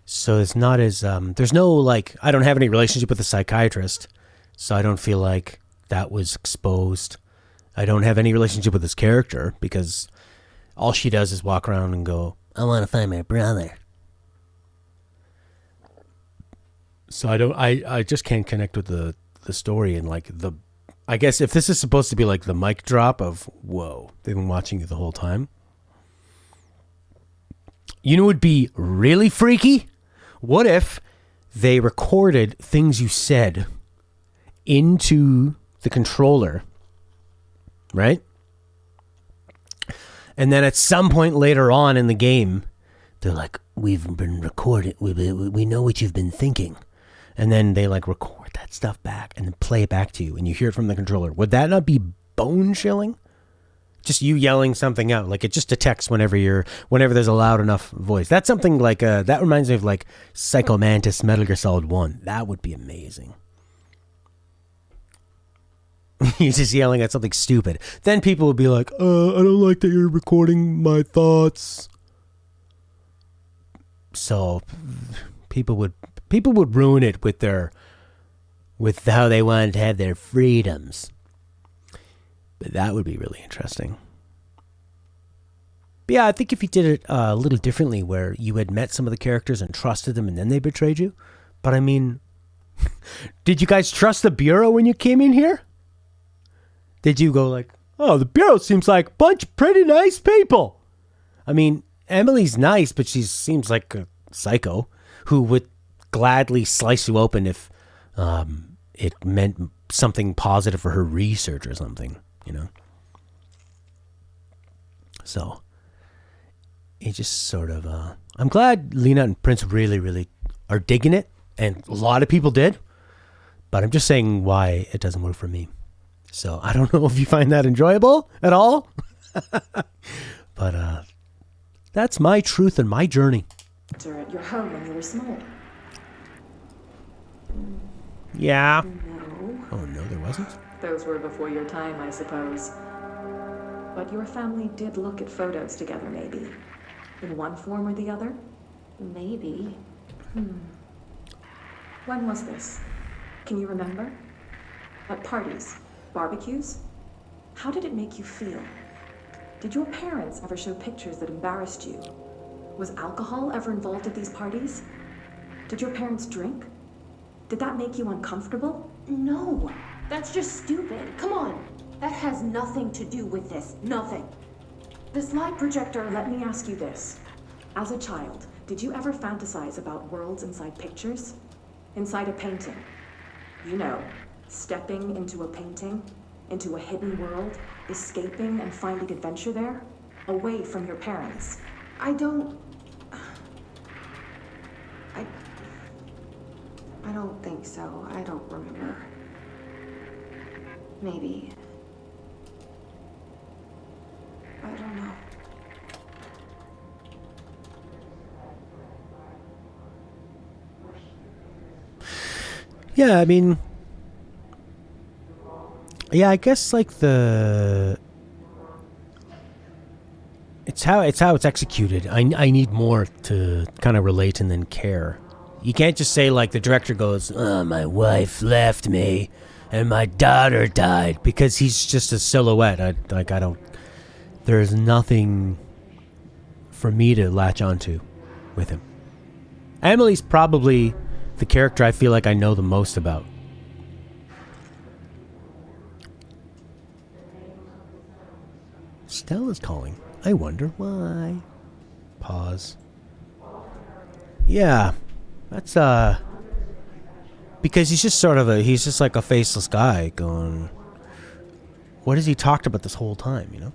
So it's not as, there's no, like, I don't have any relationship with a psychiatrist. So I don't feel like that was exposed. I don't have any relationship with this character because all she does is walk around and go, I want to find my brother. So I just can't connect with the story and like I guess if this is supposed to be like the mic drop of, whoa, they've been watching you the whole time. You know what would be really freaky? What if they recorded things you said into the controller, right? And then at some point later on in the game, they're like, we've been recording, we know what you've been thinking. And then they like record that stuff back and then play it back to you and you hear it from the controller. Would that not be bone chilling? Just you yelling something out. Like it just detects whenever there's a loud enough voice. That's something like, that reminds me of like Psycho Mantis Metal Gear Solid 1. That would be amazing. You're just yelling at something stupid. Then people would be like, I don't like that you're recording my thoughts. So people would ruin it with how they wanted to have their freedoms. But that would be really interesting. But yeah, I think if you did it a little differently where you had met some of the characters and trusted them and then they betrayed you. But I mean, did you guys trust the Bureau when you came in here? Did you go like, oh, the Bureau seems like a bunch of pretty nice people? I mean, Emily's nice, but she seems like a psycho who would gladly slice you open if it meant something positive for her research or something, you know? So, it just sort of, I'm glad Lena and Prince really, really are digging it, and a lot of people did, but I'm just saying why it doesn't work for me. So, I don't know if you find that enjoyable at all, but that's my truth and my journey. At your home when you were small. Yeah. No. Oh, no, there wasn't? Those were before your time, I suppose. But your family did look at photos together, maybe. In one form or the other? Maybe. When was this? Can you remember? At parties? Barbecues? How did it make you feel? Did your parents ever show pictures that embarrassed you? Was alcohol ever involved at these parties? Did your parents drink? Did that make you uncomfortable? No, that's just stupid. Come on. That has nothing to do with this. Nothing. This light projector, let me ask you this. As a child, did you ever fantasize about worlds inside pictures? Inside a painting? You know, stepping into a painting, into a hidden world, escaping and finding adventure there, away from your parents. I don't think so. I don't remember. Maybe. I don't know. Yeah, I mean, yeah, I guess like it's how it's executed. I need more to kind of relate and then care. You can't just say like the director goes, Oh, my wife left me and my daughter died. because he's just a silhouette. I don't. There's nothing for me to latch onto with him. Emily's probably the character I feel like I know the most about. Stella's calling. I wonder why. Pause. Yeah, that's because he's just sort of he's just like a faceless guy going, what has he talked about this whole time, you know?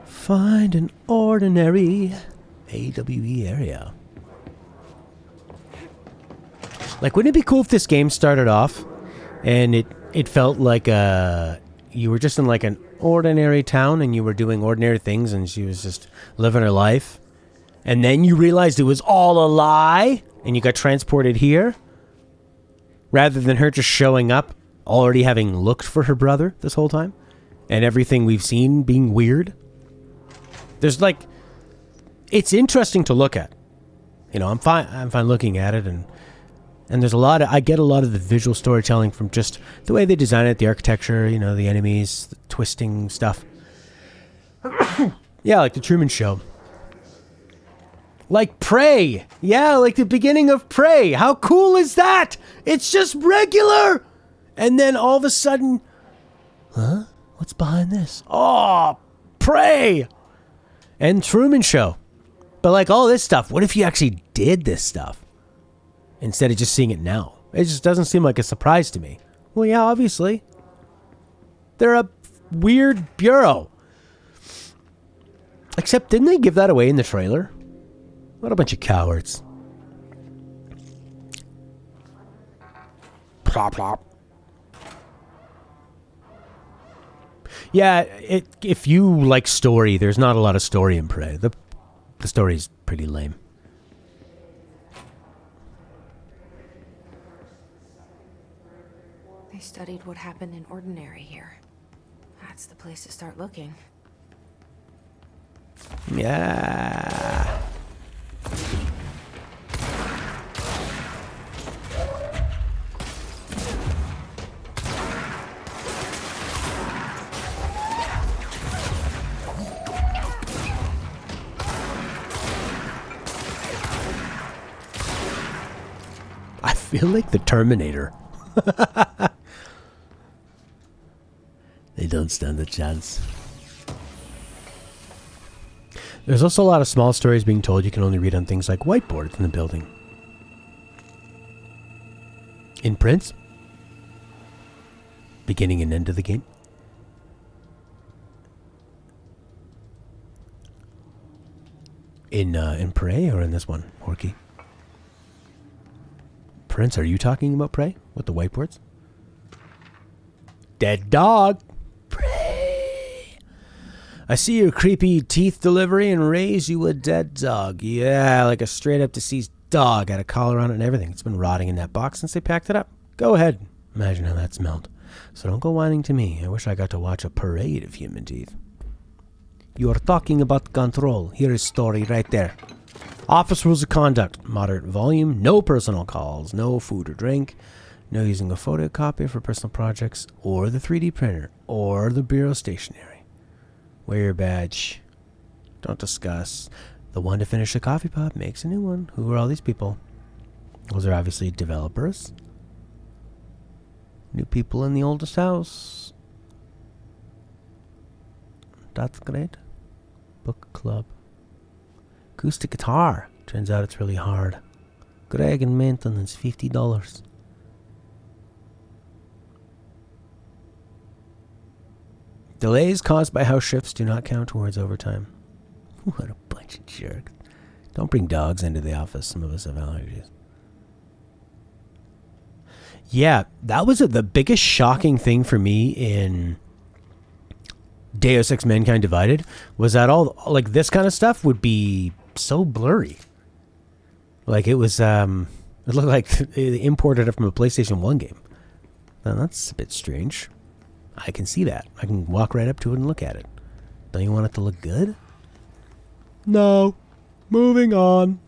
Find an ordinary AWE area. Like, wouldn't it be cool if this game started off and it felt like you were just in like an ordinary town and you were doing ordinary things and she was just living her life. And then you realized it was all a lie and you got transported here rather than her just showing up already having looked for her brother this whole time and everything we've seen being weird. There's like, it's interesting to look at. You know, I'm fine looking at it, and there's I get a lot of the visual storytelling from just the way they design it, the architecture, you know, the enemies, the twisting stuff. Yeah, like the Truman Show. Like Prey. Yeah, like the beginning of Prey. How cool is that? It's just regular. And then all of a sudden, huh? What's behind this? Oh, Prey. And Truman Show. But like all this stuff, what if you actually did this stuff instead of just seeing it now? It just doesn't seem like a surprise to me. Well, yeah, obviously. They're a weird bureau. Except, didn't they give that away in the trailer? What a bunch of cowards. Plop, plop. Yeah, if you like story, there's not a lot of story in Prey. The story's pretty lame. They studied what happened in Ordinary here. That's the place to start looking. Yeah. I feel like the Terminator. They don't stand a chance. There's also a lot of small stories being told you can only read on things like whiteboards in the building. In Prince. Beginning and end of the game. In Prey or in this one, Horky? Prince, are you talking about Prey? With the whiteboards? Dead dog! Prey! I see your creepy teeth delivery and raise you a dead dog. Yeah, like a straight up deceased dog. Had a collar on it and everything. It's been rotting in that box since they packed it up. Go ahead. Imagine how that smelled. So don't go whining to me. I wish I got to watch a parade of human teeth. You are talking about control. Here is story right there. Office rules of conduct. Moderate volume. No personal calls. No food or drink. No using a photocopier for personal projects. Or the 3D printer. Or the bureau stationery. Wear your badge. Don't discuss. The one to finish the coffee pot makes a new one. Who are all these people? Those are obviously developers. New people in the oldest house. That's great. Book club. Acoustic guitar. Turns out it's really hard. Greg and maintenance, $50. Delays caused by house shifts do not count towards overtime. What a bunch of jerks. Don't bring dogs into the office. Some of us have allergies. Yeah, that was the biggest shocking thing for me in Deus Ex Mankind Divided, was that all, like, this kind of stuff would be so blurry. Like, it was, it looked like they imported it from a PlayStation 1 game. Now, that's a bit strange. I can see that. I can walk right up to it and look at it. Don't you want it to look good? No. Moving on.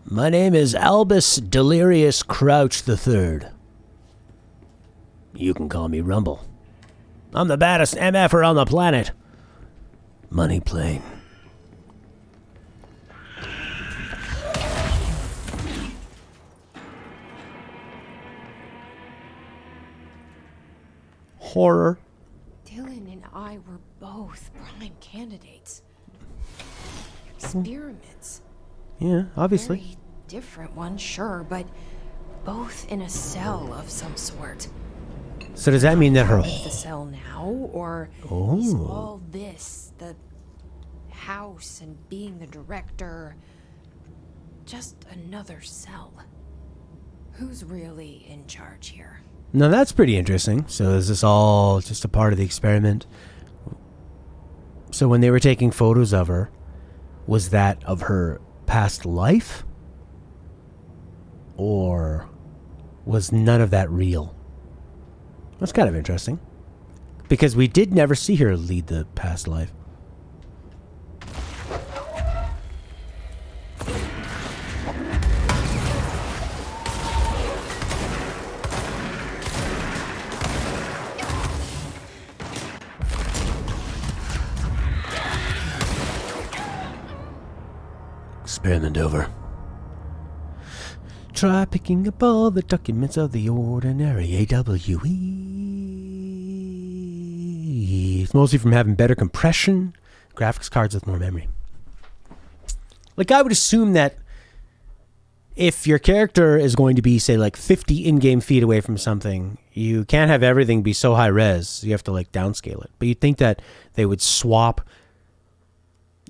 My name is Albus Delirious Crouch III. You can call me Rumble. I'm the baddest MFer on the planet. Money Plane. Horror. Dylan and I were both prime candidates. Experiments. Yeah, obviously. Very different ones, sure, but both in a cell of some sort. So does that mean that her... Is the cell now, or is all this, the house and being the director, just another cell? Who's really in charge here? Now that's pretty interesting. So is this all just a part of the experiment? So when they were taking photos of her, was that of her past life? Or was none of that real? That's kind of interesting. Because we did never see her lead the past life. Experiment over. Try picking up all the documents of the ordinary AWE. It's mostly from having better compression, graphics cards with more memory. Like, I would assume that if your character is going to be, say, like 50 in-game feet away from something, you can't have everything be so high res. You have to, like, downscale it. But you'd think that they would swap,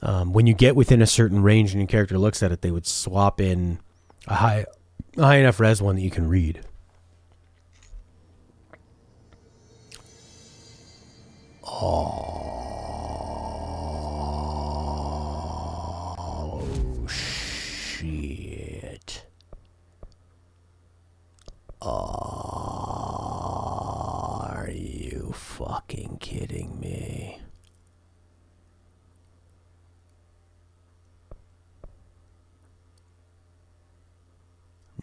when you get within a certain range and your character looks at it, they would swap in a high enough res one that you can read. Oh, shit. Are you fucking kidding me?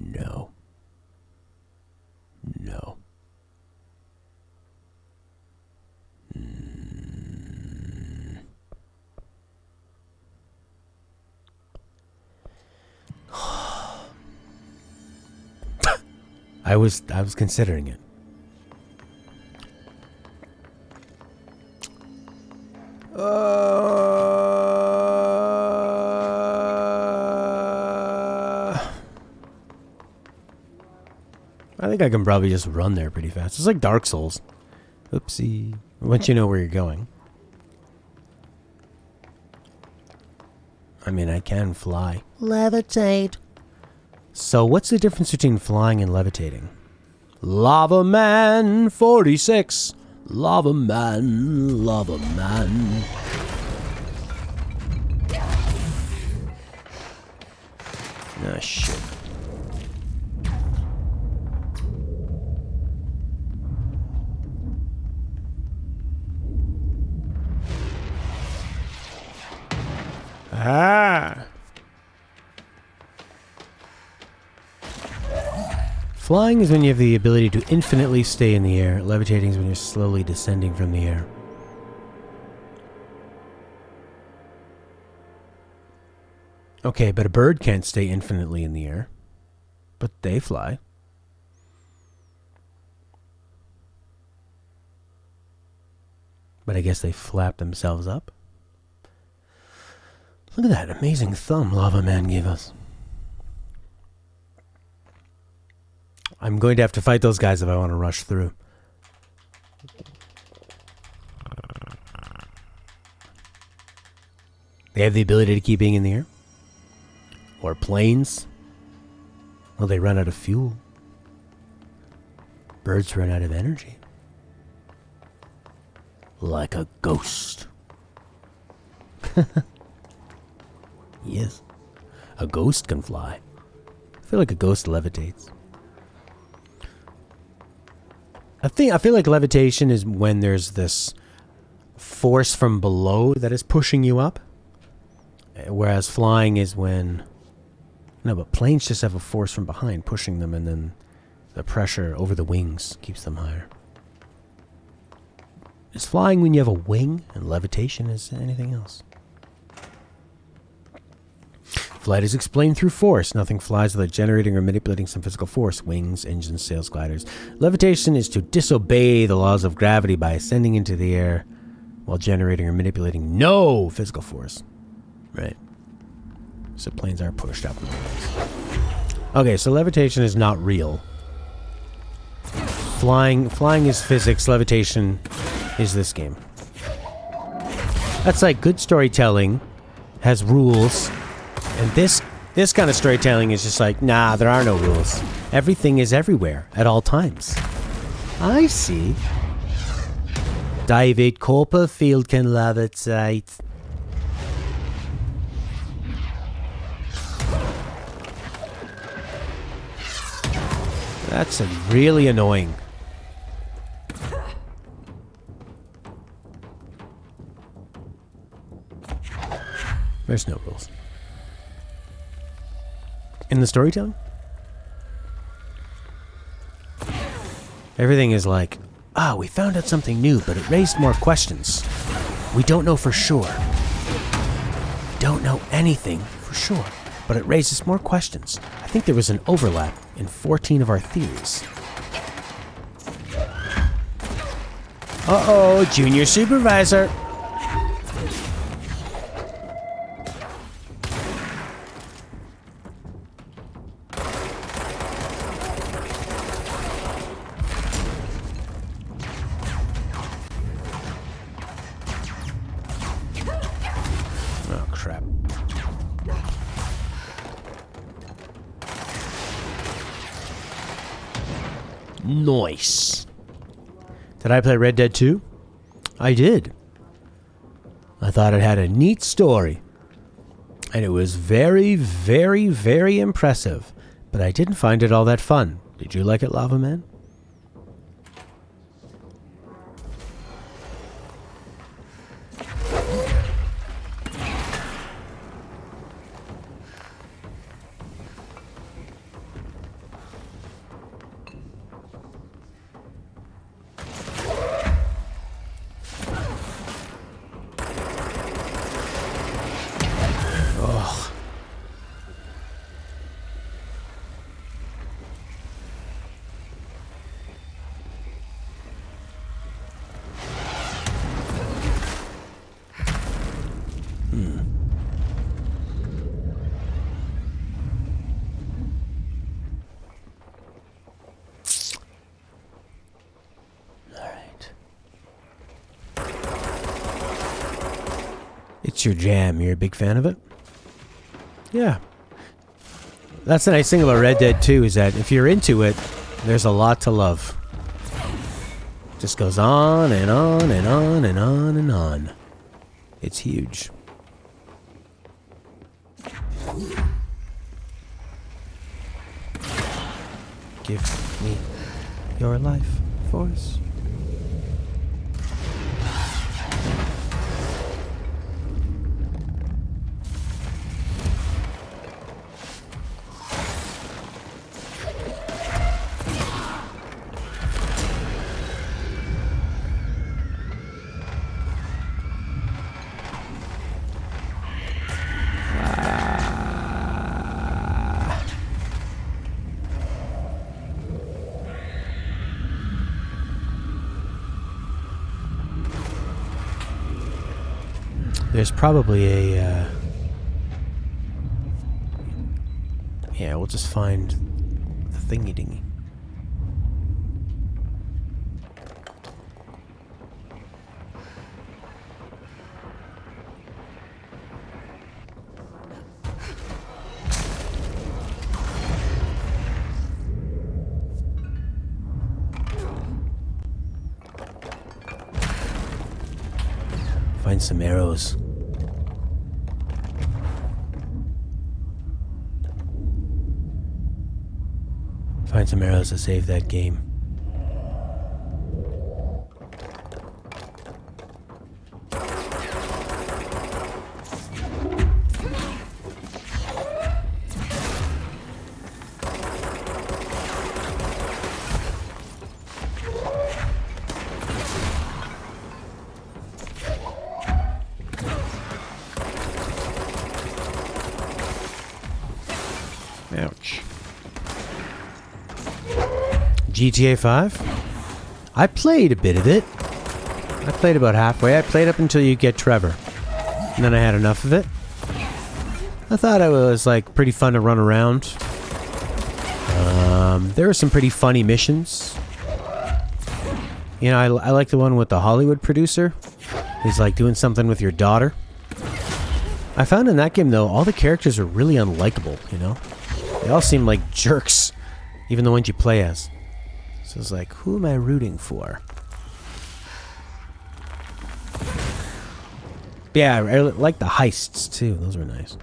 No. No. I was considering it. I think I can probably just run there pretty fast. It's like Dark Souls. Oopsie. Once you know where you're going. I mean, I can fly. Levitate. So what's the difference between flying and levitating? Lava Man 46. Lava Man, Lava Man. Ah, shit. Ah! Flying is when you have the ability to infinitely stay in the air. Levitating is when you're slowly descending from the air. Okay, but a bird can't stay infinitely in the air. But they fly. But I guess they flap themselves up. Look at that amazing thumb Lava Man gave us. I'm going to have to fight those guys if I want to rush through. They have the ability to keep being in the air. Or planes. Well, they run out of fuel. Birds run out of energy. Like a ghost. Yes. A ghost can fly. I feel like a ghost levitates. I feel like levitation is when there's this force from below that is pushing you up. Whereas flying is when... No, but planes just have a force from behind pushing them, and then the pressure over the wings keeps them higher. Is flying when you have a wing, and levitation is anything else? Flight is explained through force. Nothing flies without generating or manipulating some physical force. Wings, engines, sails, gliders. Levitation is to disobey the laws of gravity by ascending into the air while generating or manipulating no physical force. Right. So planes are pushed up. Okay, so levitation is not real. Flying is physics. Levitation is this game. That's like good storytelling has rules. And this kind of storytelling is just like, nah, there are no rules. Everything is everywhere at all times. I see. David Copperfield can love it, sight. That's really annoying. There's no rules. In the storytelling? Everything is like, we found out something new, but it raised more questions. We don't know for sure. We don't know anything for sure, but it raises more questions. I think there was an overlap in 14 of our theories. Uh-oh, junior supervisor. Oh, crap. Nice. Did I play Red Dead 2? I did. I thought it had a neat story. And it was very, very, very impressive. But I didn't find it all that fun. Did you like it, Lava Man? It's your jam. You're a big fan of it? Yeah. That's the nice thing about Red Dead 2 is that if you're into it, there's a lot to love. Just goes on and on and on and on and on. It's huge. Give me your life force. There's probably a, yeah, we'll just find the thingy-dingy. Find some arrows. Find some arrows to save that game. Ouch. GTA 5? I played a bit of it. I played about halfway. I played up until you get Trevor. And then I had enough of it. I thought it was like pretty fun to run around. There were some pretty funny missions. You know, I like the one with the Hollywood producer. He's like doing something with your daughter. I found in that game though, all the characters are really unlikable, you know? They all seem like jerks, even the ones you play as. So it's like, who am I rooting for? Yeah, I like the heists too. Those were nice.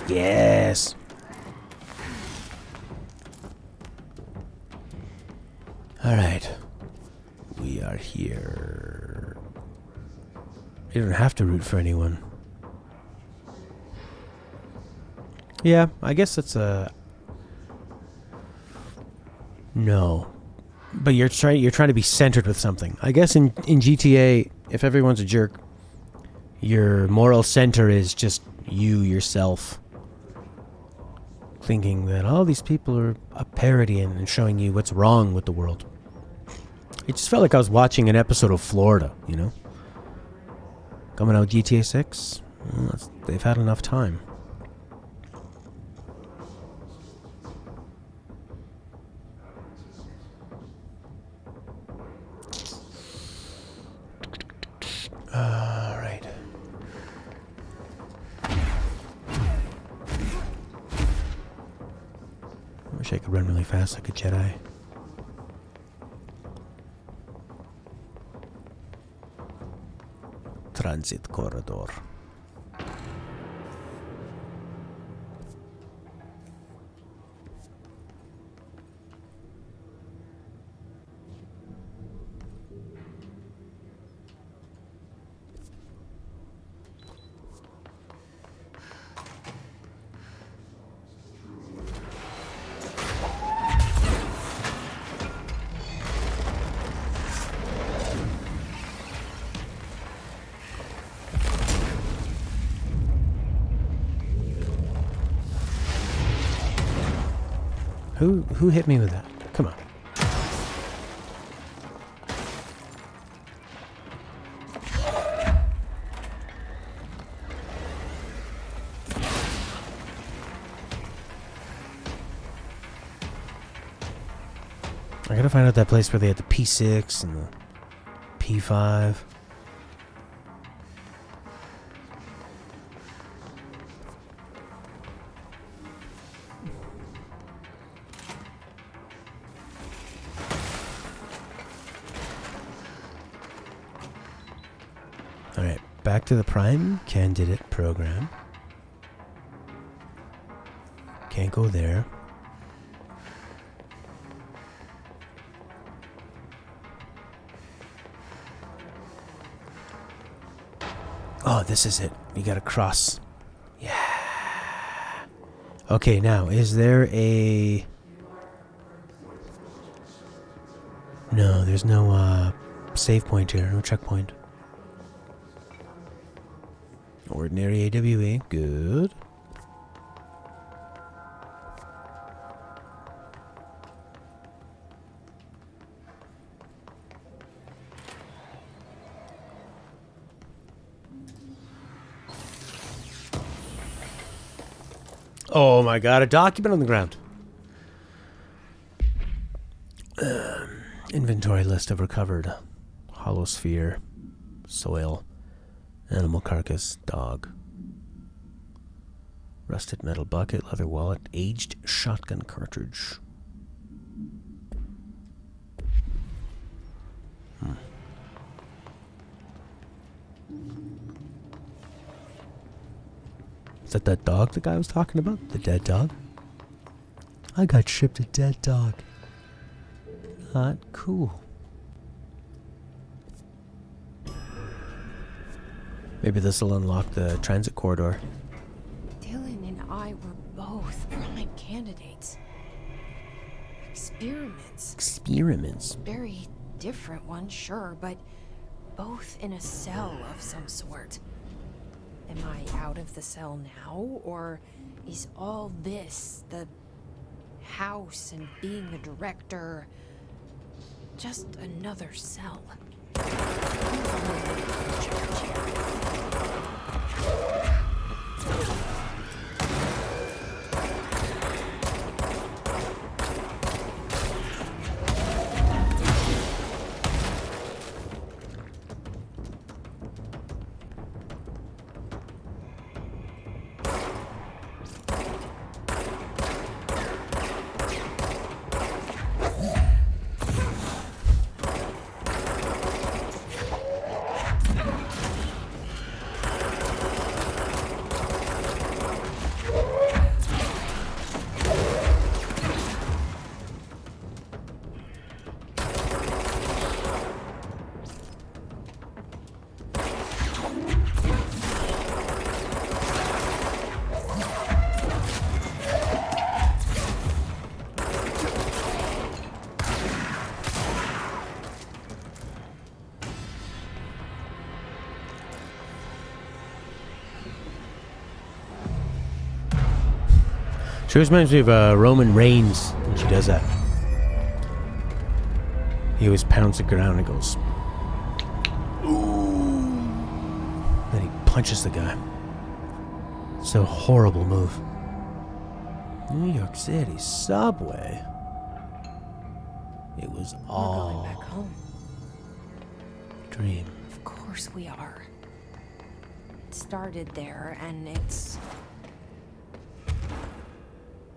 Yes. All right. We are here. You don't have to root for anyone. Yeah, I guess that's a no. But you're trying to be centered with something. I guess in GTA, if everyone's a jerk, your moral center is just you yourself. Thinking that all these people are a parody and showing you what's wrong with the world. It just felt like I was watching an episode of Florida, you know? Coming out GTA 6? Well, they've had enough time. Alright. I wish I could run really fast like a Jedi. Transit corridor. Who hit me with that? Come on. I gotta find out that place where they had the P6 and the P5. Alright, back to the Prime Candidate program. Can't go there. Oh, this is it. You gotta cross. Yeah. Okay, now, is there a... No, there's no save point here, no checkpoint. Ordinary AWE, good. Oh my god, a document on the ground. Inventory list of recovered. Hollow sphere. Soil. Animal carcass. Dog. Rusted metal bucket. Leather wallet. Aged shotgun cartridge. Is that dog the guy was talking about? The dead dog? I got shipped a dead dog. Not cool. Maybe this will unlock the transit corridor. Dylan and I were both prime candidates. Experiments. Experiments? Very different ones, sure, but both in a cell of some sort. Am I out of the cell now, or is all this, the house and being the director, just another cell? She always reminds me of Roman Reigns when she does that. He always pounds the ground and goes, ooh. Then he punches the guy. It's a horrible move. New York City subway. It was We're all going back home. dream. Of course we are. It started there, and it's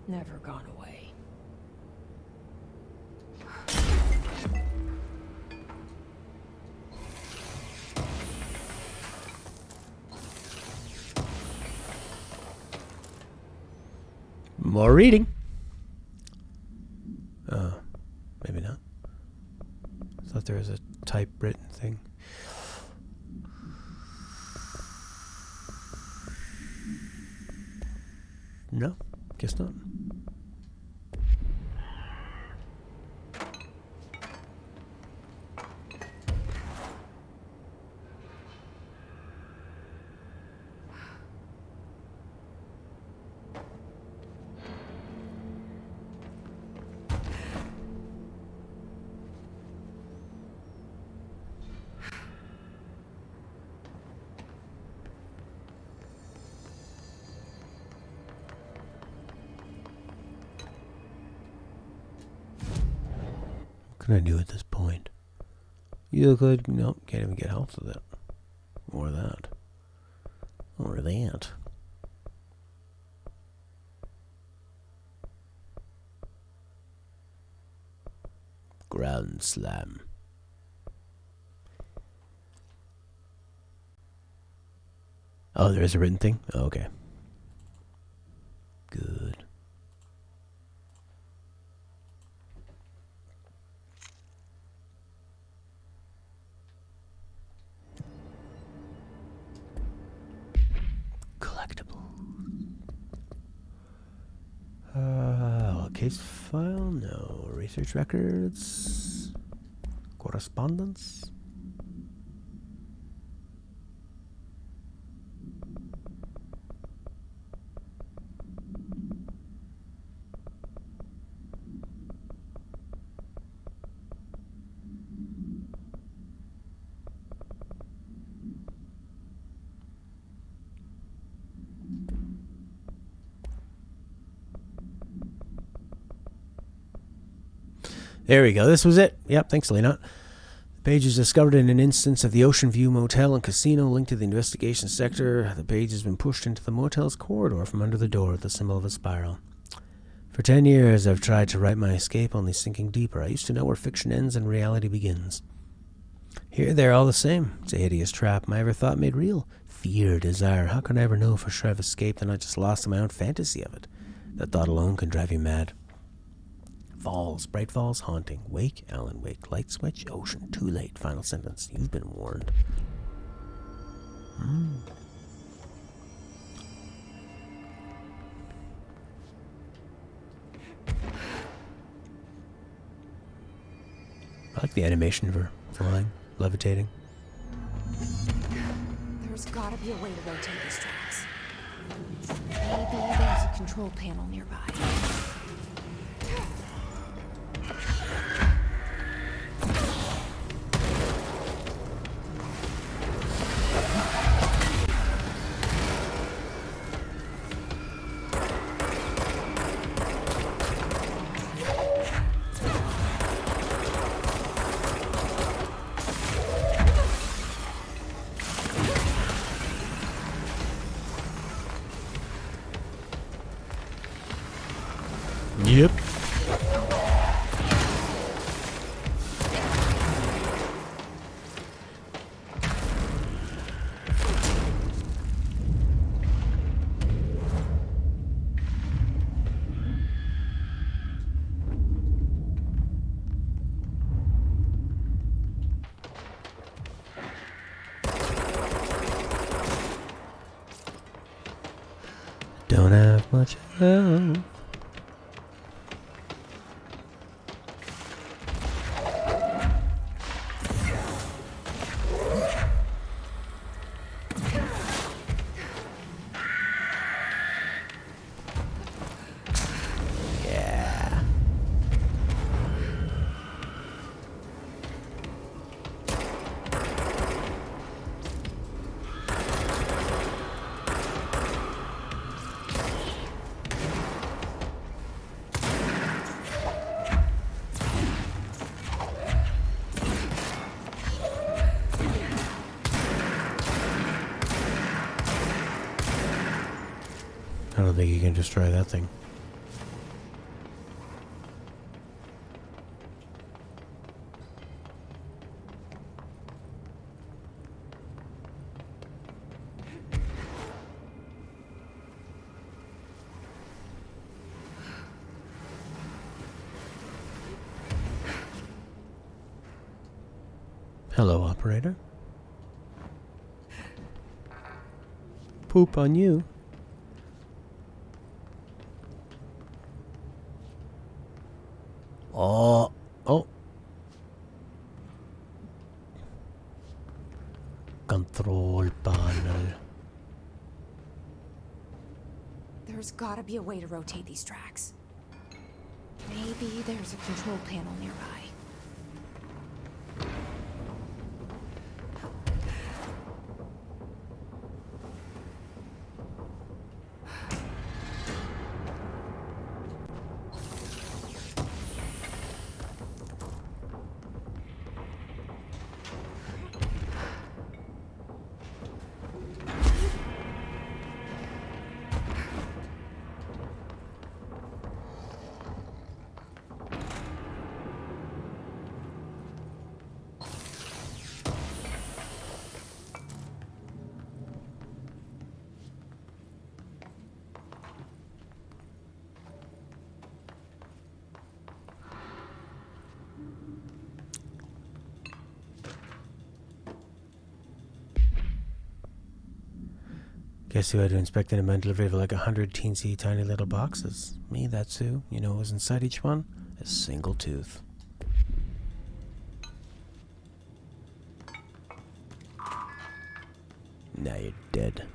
never gone away. More reading. Maybe not. I thought there was a typewritten thing. No, guess not. What can I do at this point? You look like, no, can't even get health with it. Or that. Or that. Ground slam. Oh, there is a written thing? Oh, okay. Good. Collectible. Case file? No. Research records? Correspondence? There we go. This was it. Yep, thanks, Lena. The page is discovered in an instance of the Ocean View Motel and Casino linked to the investigation sector. The page has been pushed into the motel's corridor from under the door with the symbol of a spiral. For 10 years, I've tried to write my escape, only sinking deeper. I used to know where fiction ends and reality begins. Here they're all the same. It's a hideous trap I ever thought made real. Fear, desire. How can I ever know for sure I've escaped and I just lost in my own fantasy of it? That thought alone can drive you mad. Falls, Bright Falls, haunting. Wake, Alan Wake. Light switch, ocean. Too late. Final sentence. You've been warned. I like the animation of her flying, levitating. There's gotta be a way to rotate these tracks. Maybe there's a control panel nearby. Yep. Don't have much help. don't think you can destroy that thing. Hello, operator. Poop on you. Oh. Oh. Control panel. There's gotta be a way to rotate these tracks. Maybe there's a control panel nearby. Guess who had to inspect an amount delivery of like 100 teensy tiny little boxes? Me, that's who. You know what was inside each one? A single tooth. Now you're dead.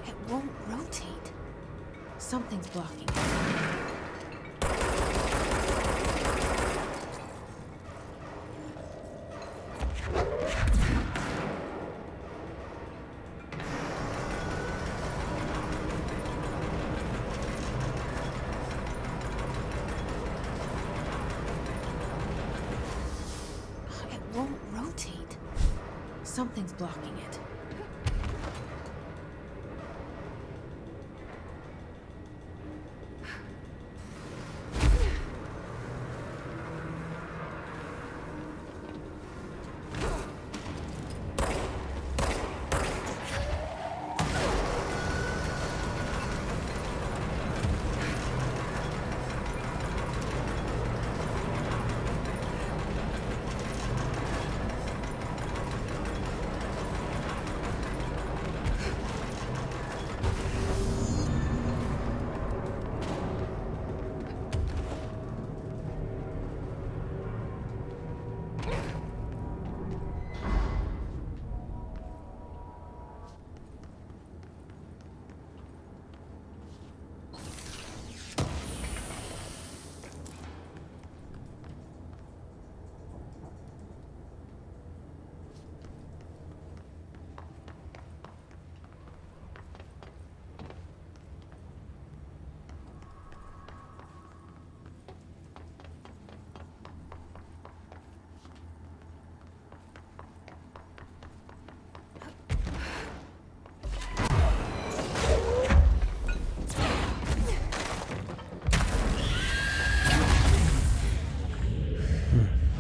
It won't rotate. Something's blocking it. It won't rotate. Something's blocking it.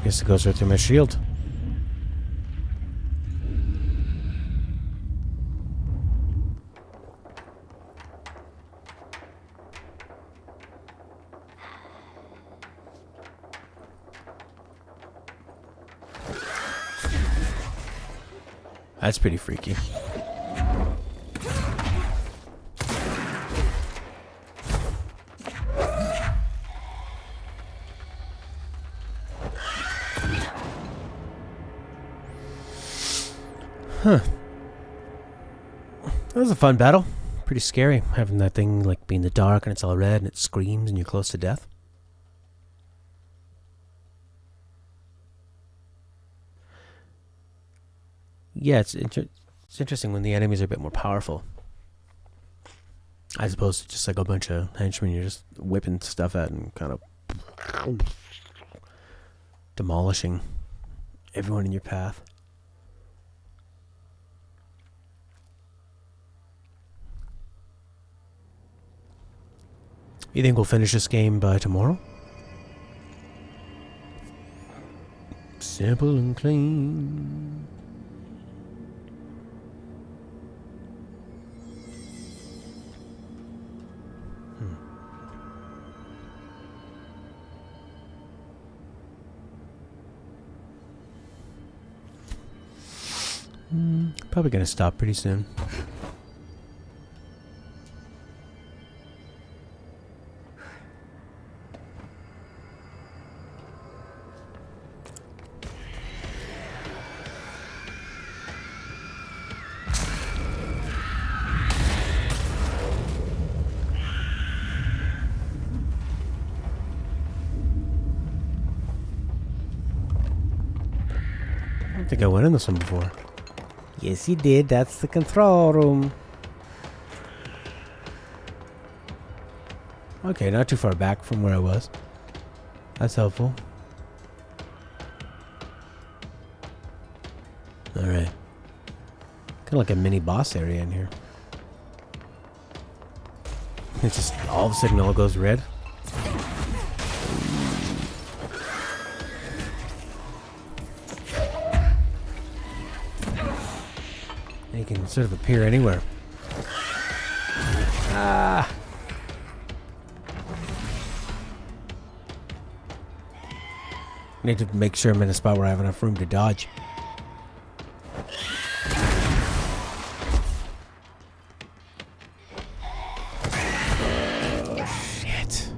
Guess it goes right through my shield. That's pretty freaky. Huh. That was a fun battle. Pretty scary, having that thing like be in the dark and it's all red and it screams and you're close to death. Yeah, it's interesting when the enemies are a bit more powerful. As opposed to just like a bunch of henchmen you're just whipping stuff at and kind of demolishing everyone in your path. You think we'll finish this game by tomorrow? Simple and clean. Probably gonna stop pretty soon. I don't think I went in this one before. Yes, you did. That's the control room. Okay, not too far back from where I was. That's helpful. Alright. Kind of like a mini boss area in here. It's just all of a sudden it all goes red. And you can sort of appear anywhere. Ah! Need to make sure I'm in a spot where I have enough room to dodge. Oh, shit.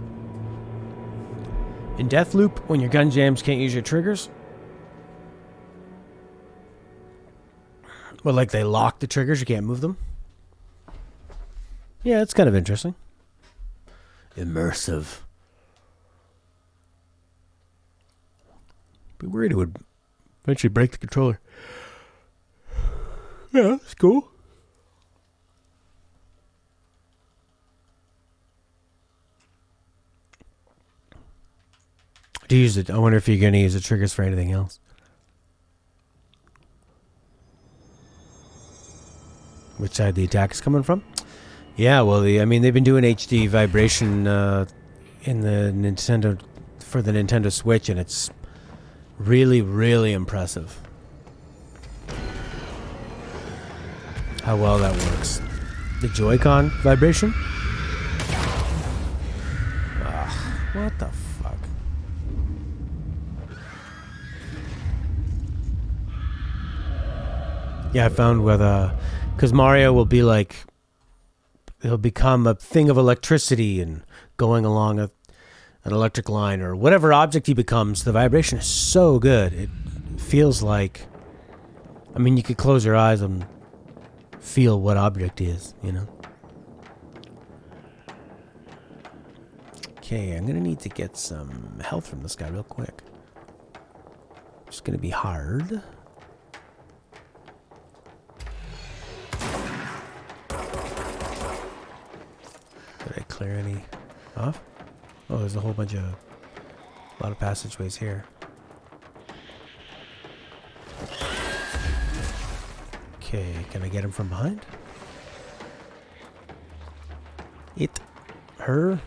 In Deathloop, when your gun jams can't use your triggers. Well, like they lock the triggers, you can't move them. Yeah, it's kind of interesting. Immersive. Be worried it would eventually break the controller. Yeah, it's cool. To use it, I wonder if you're going to use the triggers for anything else. Which side the attack is coming from? Yeah, well, I mean, they've been doing HD vibration in the Nintendo for the Nintendo Switch, and it's really, really impressive how well that works. The Joy-Con vibration? Ugh, what the fuck? Yeah, I found with because Mario will be like, he'll become a thing of electricity and going along an electric line or whatever object he becomes. The vibration is so good. It feels like, I mean, you could close your eyes and feel what object is, you know? Okay, I'm gonna need to get some health from this guy real quick. It's gonna be hard. Did I clear any off? Oh, there's a whole bunch of, a lot of passageways here. Okay, can I get him from behind? It, her,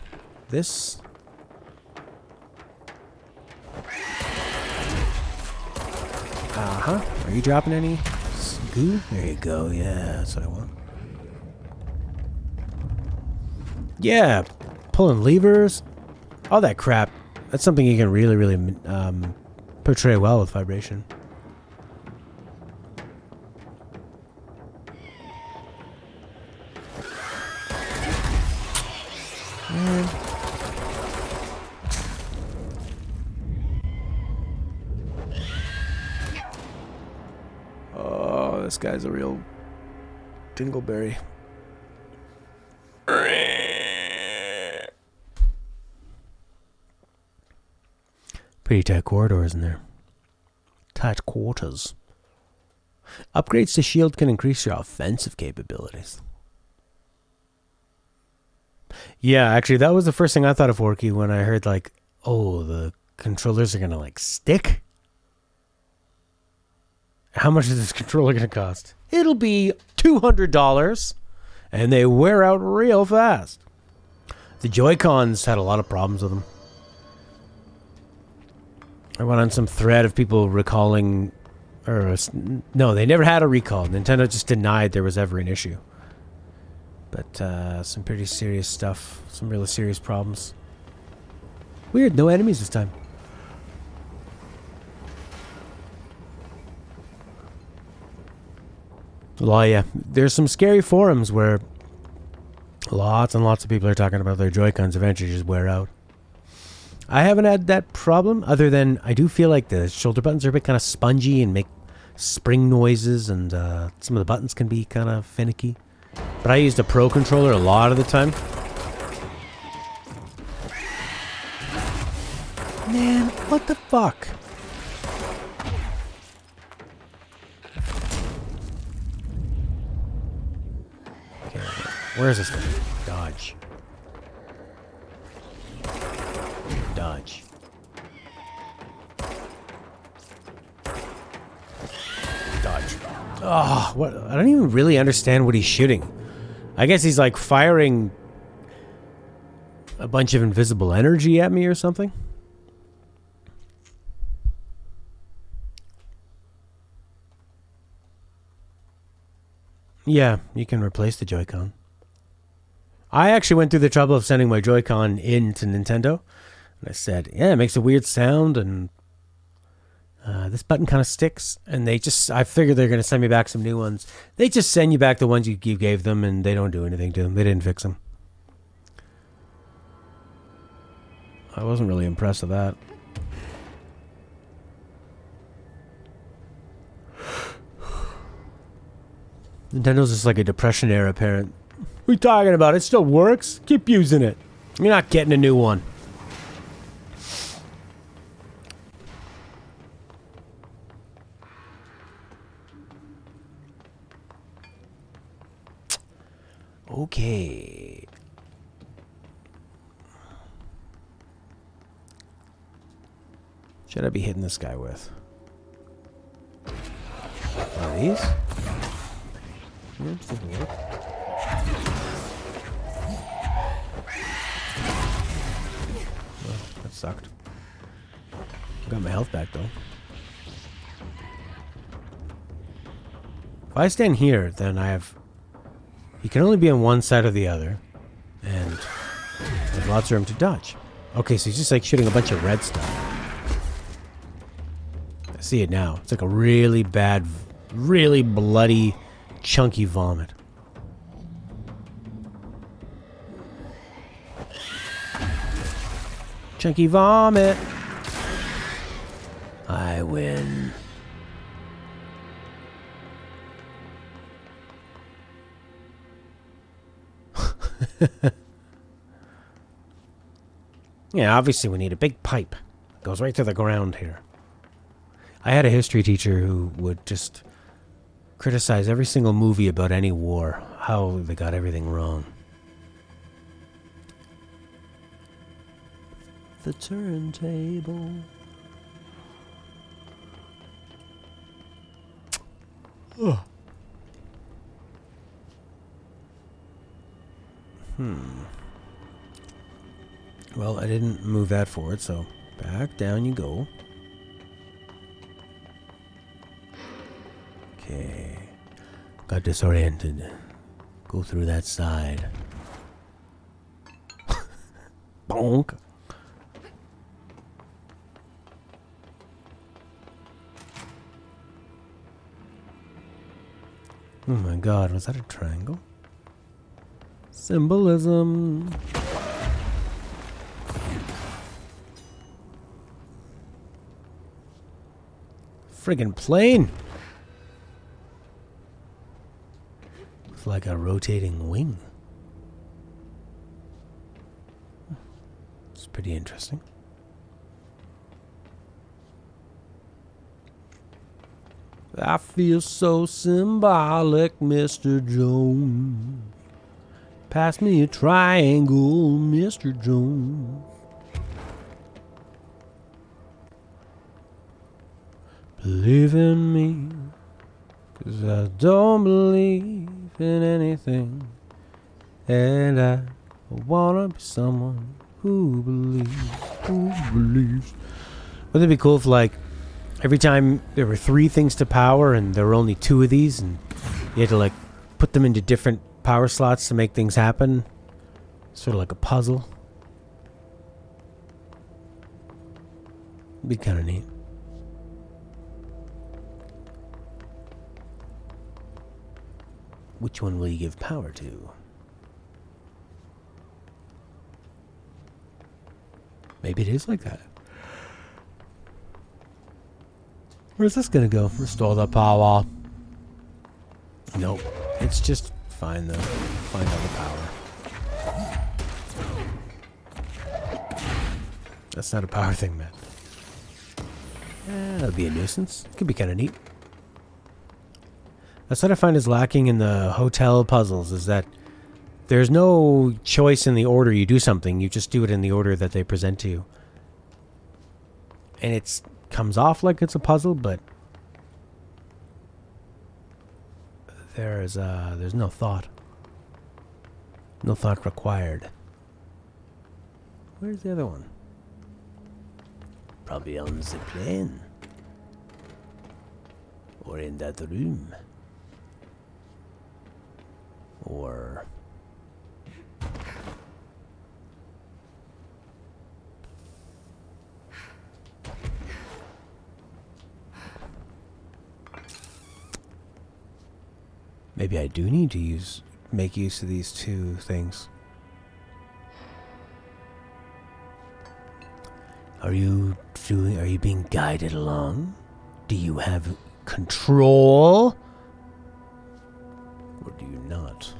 this. Uh-huh. Are you dropping any goo? There you go. Yeah, that's what I want. Yeah, pulling levers, all that crap. That's something you can really, really portray well with vibration. Man. Oh, this guy's a real dingleberry. Pretty tight corridors in there. Tight quarters. Upgrades to shield can increase your offensive capabilities. Yeah, actually, that was the first thing I thought of, Forky, when I heard, like, oh, the controllers are going to, like, stick? How much is this controller going to cost? It'll be $200, and they wear out real fast. The Joy-Cons had a lot of problems with them. I went on some thread of people recalling... no, they never had a recall. Nintendo just denied there was ever an issue. But some pretty serious stuff. Some really serious problems. Weird, no enemies this time. Well, yeah, there's some scary forums where lots and lots of people are talking about their Joy-Cons eventually just wear out. I haven't had that problem, other than I do feel like the shoulder buttons are a bit kind of spongy and make spring noises, and some of the buttons can be kind of finicky. But I used a Pro controller a lot of the time. Man, what the fuck? Okay, where is this guy? Dodge. Dodge. Dodge. Oh, what? I don't even really understand what he's shooting. I guess he's like firing a bunch of invisible energy at me or something. Yeah, you can replace the Joy-Con. I actually went through the trouble of sending my Joy-Con in to Nintendo. And I said, yeah, it makes a weird sound, and this button kind of sticks. And I figured they're going to send me back some new ones. They just send you back the ones you gave them, and they don't do anything to them. They didn't fix them. I wasn't really impressed with that. Nintendo's just like a Depression era parent. What are you talking about? It still works. Keep using it. You're not getting a new one. Okay. Should I be hitting this guy with? One of these? Well, that sucked. Got my health back though. If I stand here, then I have... You can only be on one side or the other. And there's lots of room to dodge. Okay, so he's just like shooting a bunch of red stuff. I see it now. It's like a really bad, really bloody, chunky vomit. Chunky vomit. I win. Yeah, obviously we need a big pipe. It goes right to the ground here. I had a history teacher who would just criticize every single movie about any war, how they got everything wrong. The turntable. Ugh. Well, I didn't move that forward, so back down you go. Okay. Got disoriented. Go through that side. Bonk. Oh my god, was that a triangle? Symbolism. Friggin' plane. It's like a rotating wing. It's pretty interesting. I feel so symbolic, Mr. Jones. Pass me a triangle, Mr. Jones. Believe in me, 'cause I don't believe in anything. And I wanna be someone who believes. Wouldn't it be cool if, like, every time there were 3 things to power and there were only 2 of these, and you had to, like, put them into different power slots to make things happen? Sort of like a puzzle. It'd be kind of neat. Which one will you give power to? Maybe it is like that. Where's this gonna go? Restore the power. Nope. It's just find all the power. That's not a power thing, man. That'll be a nuisance. Could be kind of neat. That's what I find is lacking in the hotel puzzles, is that there's no choice in the order you do something. You just do it in the order that they present to you. And it comes off like it's a puzzle, but there's no thought. No thought required. Where's the other one? Probably on the plane. Or in that room. Or... maybe I do need to make use of these 2 things. Are you being guided along? Do you have control? Or do you not?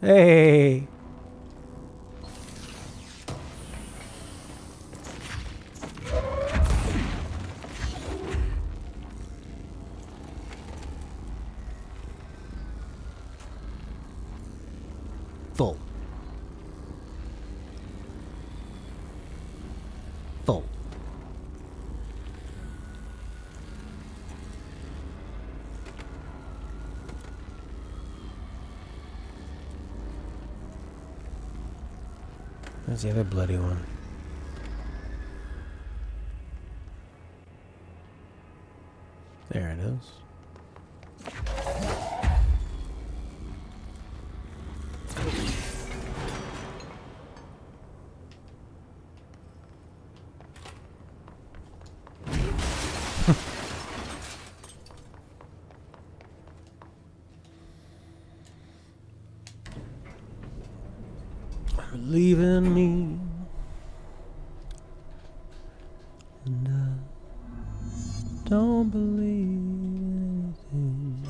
Hey! Full. Full. Where's the other bloody one? There it is. Believe in me, and I don't believe anything.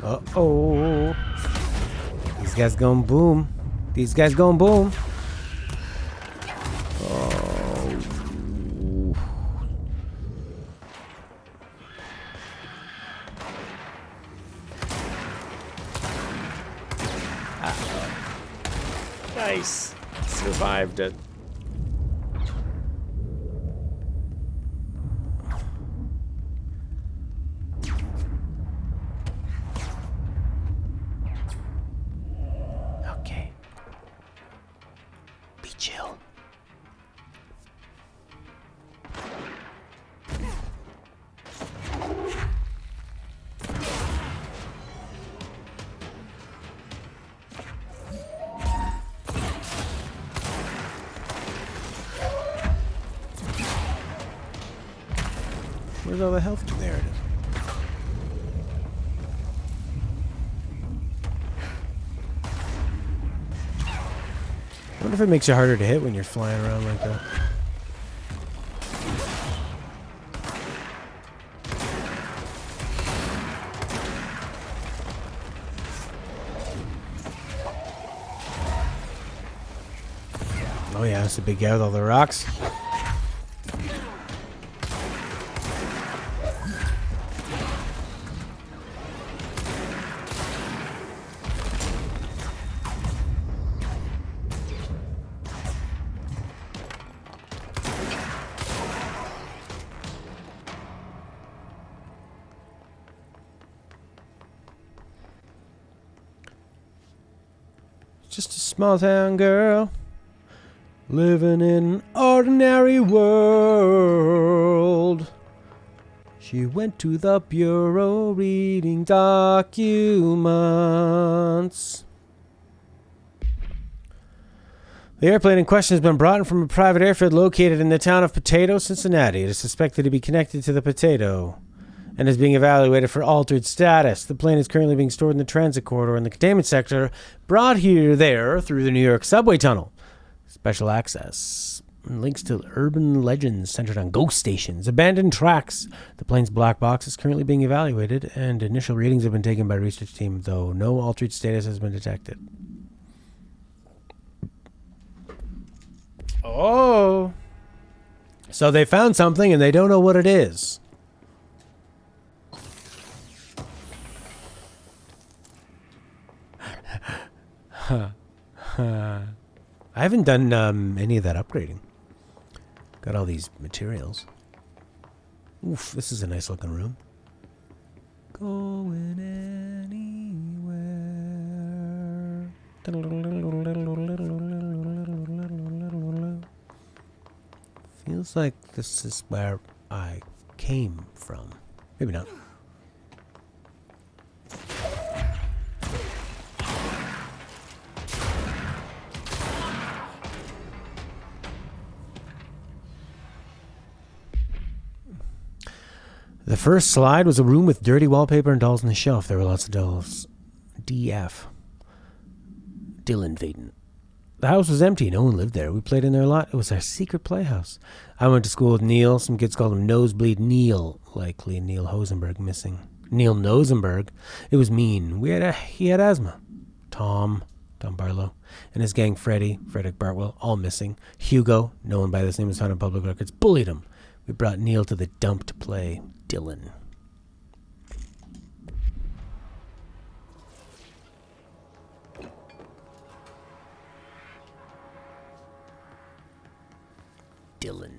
Uh-oh. These guys going boom. These guys going boom. Oh. Nice. Survived it. Okay. Be chill. Where's all the health? There it is. I wonder if it makes it harder to hit when you're flying around like that. That's the big guy with all the rocks. Just a small town girl living in an ordinary world. She went to the bureau reading documents. The airplane in question has been brought in from a private airfield located in the town of Potato, Cincinnati. It is suspected to be connected to the Potato and is being evaluated for altered status. The plane is currently being stored in the transit corridor in the containment sector, brought here there through the New York subway tunnel. Special access. Links to urban legends centered on ghost stations, abandoned tracks. The plane's black box is currently being evaluated, and initial readings have been taken by a research team, though no altered status has been detected. Oh. So they found something and they don't know what it is. I haven't done any of that upgrading. Got all these materials. Oof, this is a nice looking room. Going anywhere. Feels like this is where I came from. Maybe not. The first slide was a room with dirty wallpaper and dolls on the shelf. There were lots of dolls. DF. Dylan Vaden. The house was empty. No one lived there. We played in there a lot. It was our secret playhouse. I went to school with Neil. Some kids called him Nosebleed Neil. Likely Neil Hosenberg missing. Neil Nosenberg. It was mean. He had asthma. Tom Barlow, and his gang Frederick Bartwell, all missing. Hugo, no one by this name was found in public records, bullied him. We brought Neil to the dump to play Dylan. Dylan.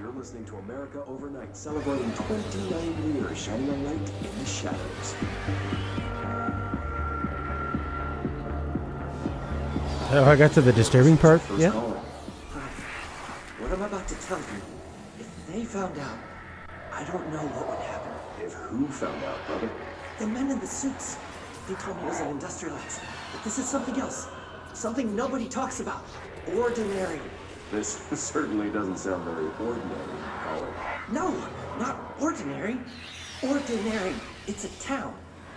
You're listening to America Overnight, celebrating 29 years shining a light in the shadows. Oh, I got to the disturbing part? Yeah. What I'm about to tell you, if they found out, I don't know what would happen. If who found out, brother? The men in the suits. They told me it was an industrial accident. But this is something else. Something nobody talks about. Ordinary. This certainly doesn't sound very ordinary, Colin. No, not ordinary. Ordinary. It's a town.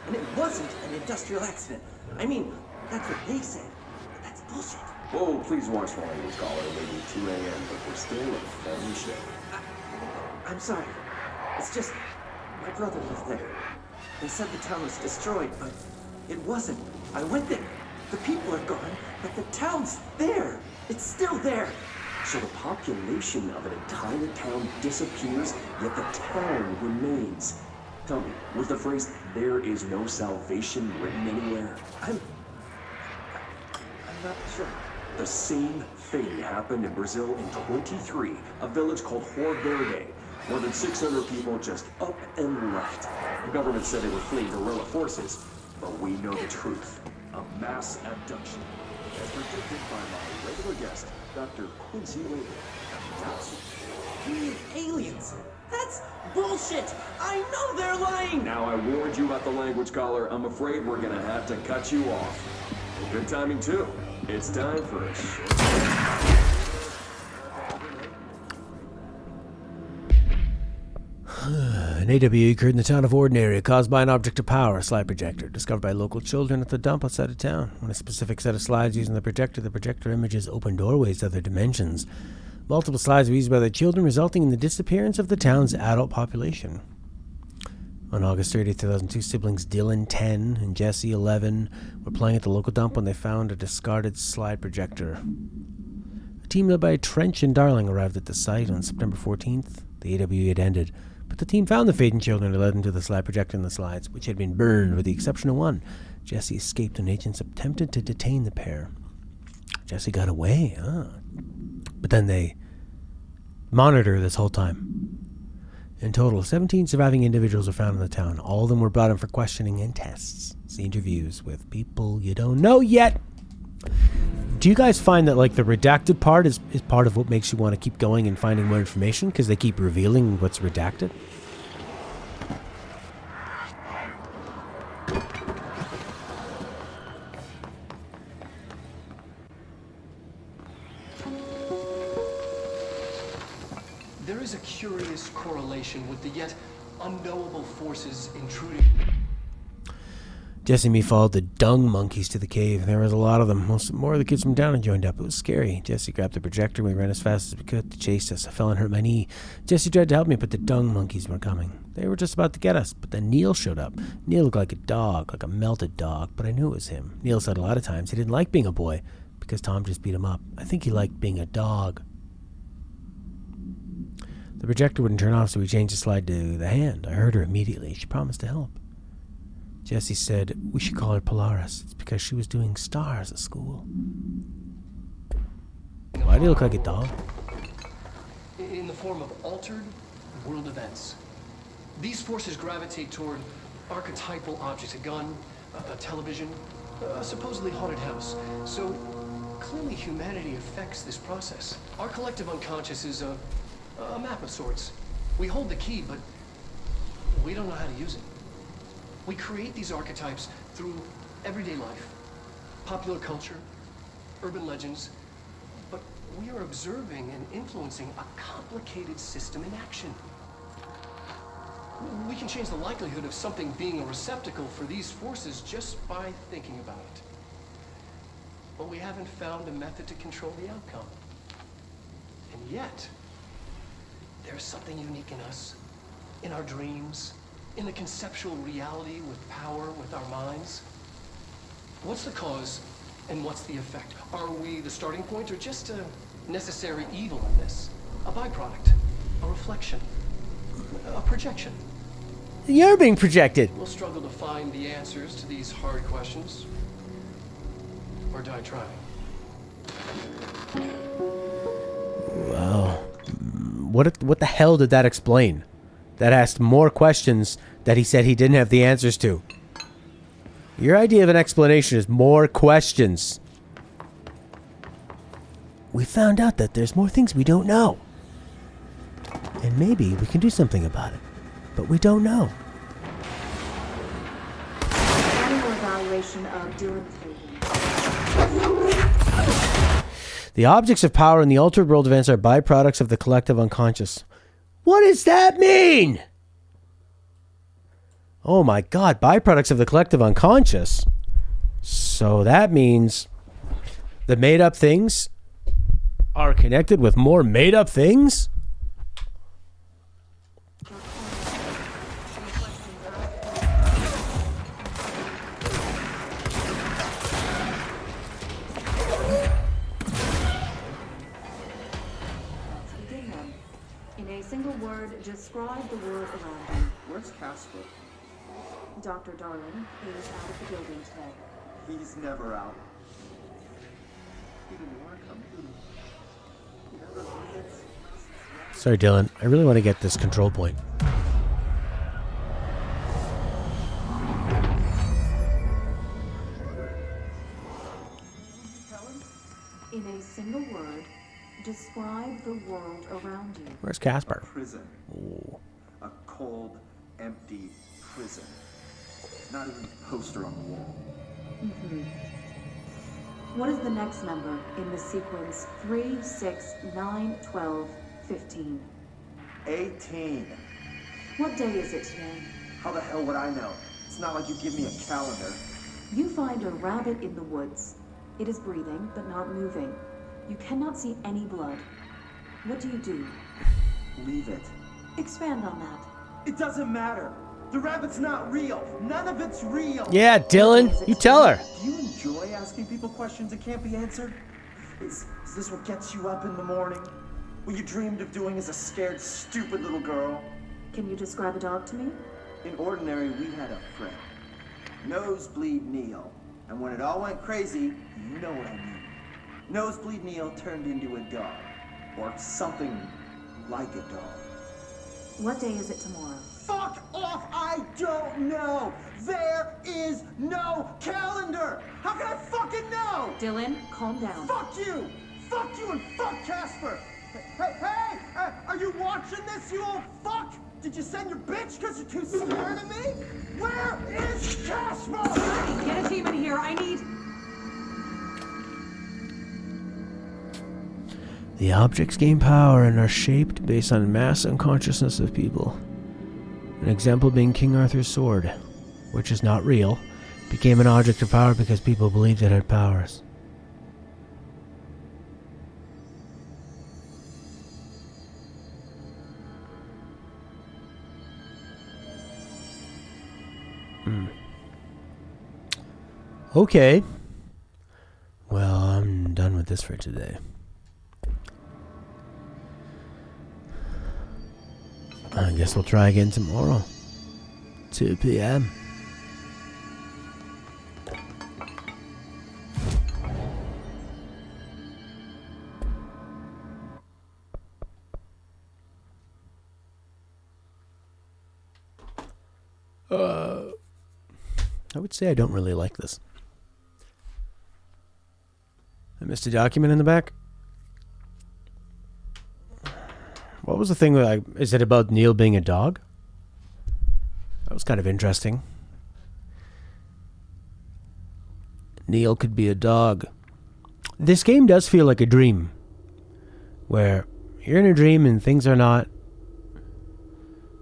And it wasn't an industrial accident. I mean, that's what they said. But that's bullshit. Whoa, please watch the language, caller. Maybe 2 a.m., but we're still a family show. I'm sorry. It's just, my brother lived there. They said the town was destroyed, but it wasn't. I went there. The people are gone, but the town's there. It's still there. So the population of an entire town disappears, yet the town remains. Tell me, was the phrase, "there is no salvation," written anywhere? I'm not sure. The same thing happened in Brazil in 23, a village called Rio Verde. More than 600 people just up and left. The government said they were fleeing guerrilla forces, but we know the truth. A mass abduction, as predicted by my regular guest, Dr. Quincy Wade. Aliens! That's bullshit! I know they're lying! Now I warned you about the language, caller. I'm afraid we're gonna have to cut you off. Good timing, too. It's time for a short... An AWE occurred in the town of Ordinary, caused by an object of power, a slide projector, discovered by local children at the dump outside of town. When a specific set of slides using the projector images open doorways to other dimensions. Multiple slides were used by the children, resulting in the disappearance of the town's adult population. On August 30th, 2002, siblings Dylan, 10, and Jesse, 11, were playing at the local dump when they found a discarded slide projector. A team led by Trench and Darling arrived at the site on September 14th. The AWE had ended, but the team found the fading children and led them to the slide projector and the slides, which had been burned with the exception of one. Jesse escaped when agents attempted to detain the pair. Jesse got away, But then they monitored this whole time. In total, 17 surviving individuals were found in the town. All of them were brought in for questioning and tests. See interviews with people you don't know yet. Do you guys find that, like, the redacted part is part of what makes you want to keep going and finding more information? Because they keep revealing what's redacted? There is a curious correlation with the yet unknowable forces intruding. Jesse and me followed the dung monkeys to the cave. There was a lot of them. More of the kids from down had joined up. It was scary. Jesse grabbed the projector. We ran as fast as we could to chase us. I fell and hurt my knee. Jesse tried to help me, but the dung monkeys were coming. They were just about to get us, but then Neil showed up. Neil looked like a dog, like a melted dog, but I knew it was him. Neil said a lot of times he didn't like being a boy because Tom just beat him up. I think he liked being a dog. The projector wouldn't turn off, so we changed the slide to the hand. I heard her immediately. She promised to help. Jesse said we should call her Polaris. It's because she was doing stars at school. Why do you look like a dog? In the form of altered world events. These forces gravitate toward archetypal objects, a gun, a television, a supposedly haunted house. So clearly humanity affects this process. Our collective unconscious is a map of sorts. We hold the key, but we don't know how to use it. We create these archetypes through everyday life, popular culture, urban legends, but we are observing and influencing a complicated system in action. We can change the likelihood of something being a receptacle for these forces just by thinking about it. But we haven't found a method to control the outcome. And yet, there's something unique in us, in our dreams, in the conceptual reality with power, with our minds. What's the cause and what's the effect? Are we the starting point or just a necessary evil in this? A byproduct, a reflection, a projection? You're being projected. We'll struggle to find the answers to these hard questions, or die trying. Wow. What the hell did that explain? That asked more questions that he said he didn't have the answers to. Your idea of an explanation is more questions. We found out that there's more things we don't know. And maybe we can do something about it. But we don't know. Annual evaluation of Dylan Fagan. The objects of power in the altered world events are byproducts of the collective unconscious. What does that mean? Oh my God, byproducts of the collective unconscious. So that means the made-up things are connected with more made-up things? In a single word, describe the world around you. Where's Casper? Dr. Darling is out of the building today. He's never out. He didn't want to come, did he? He never forgets. Sorry, Dylan. I really want to get this control point. In a single word, describe the world around you. Where's Casper? Prison. Ooh. A cold, empty prison. Not even a poster on the wall. What is the next number in the sequence 3, 6, 9, 12, 15? 18. What day is it today? How the hell would I know? It's not like you give me a calendar. You find a rabbit in the woods. It is breathing, but not moving. You cannot see any blood. What do you do? Leave it. Expand on that. It doesn't matter. The rabbit's not real. None of it's real. Yeah, Dylan, you tell her. Do you enjoy asking people questions that can't be answered? Is this what gets you up in the morning? What you dreamed of doing as a scared, stupid little girl? Can you describe a dog to me? In ordinary, we had a friend. Nosebleed Neil. And when it all went crazy, you know what I mean. Nosebleed Neil turned into a dog. Or something like a dog. What day is it tomorrow? Fuck off! I don't know! There is no calendar! How can I fucking know? Dylan, calm down. Fuck you! Fuck you and fuck Casper! Hey! Are you watching this, you old fuck? Did you send your bitch because you're too scared of me? Where is Casper? Get a team in here. I need... The objects gain power and are shaped based on mass and consciousness of people. An example being King Arthur's sword, which is not real, became an object of power because people believed it had powers. Okay. Well, I'm done with this for today. I guess we'll try again tomorrow. 2 p.m. I would say I don't really like this. I missed a document in the back. What was the thing with, is it about Neil being a dog? That was kind of interesting. Neil could be a dog. This game does feel like a dream, where you're in a dream and things are not...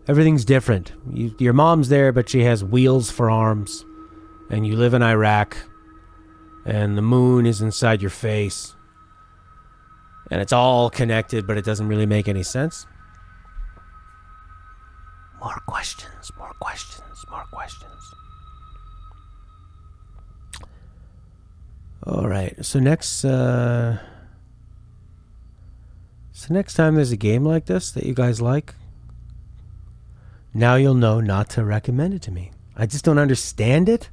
Everything's different. Your mom's there, but she has wheels for arms, and you live in Iraq, and the moon is inside your face. And it's all connected, but it doesn't really make any sense. More questions, more questions, more questions. Alright, so next time there's a game like this that you guys like, now you'll know not to recommend it to me. I just don't understand it.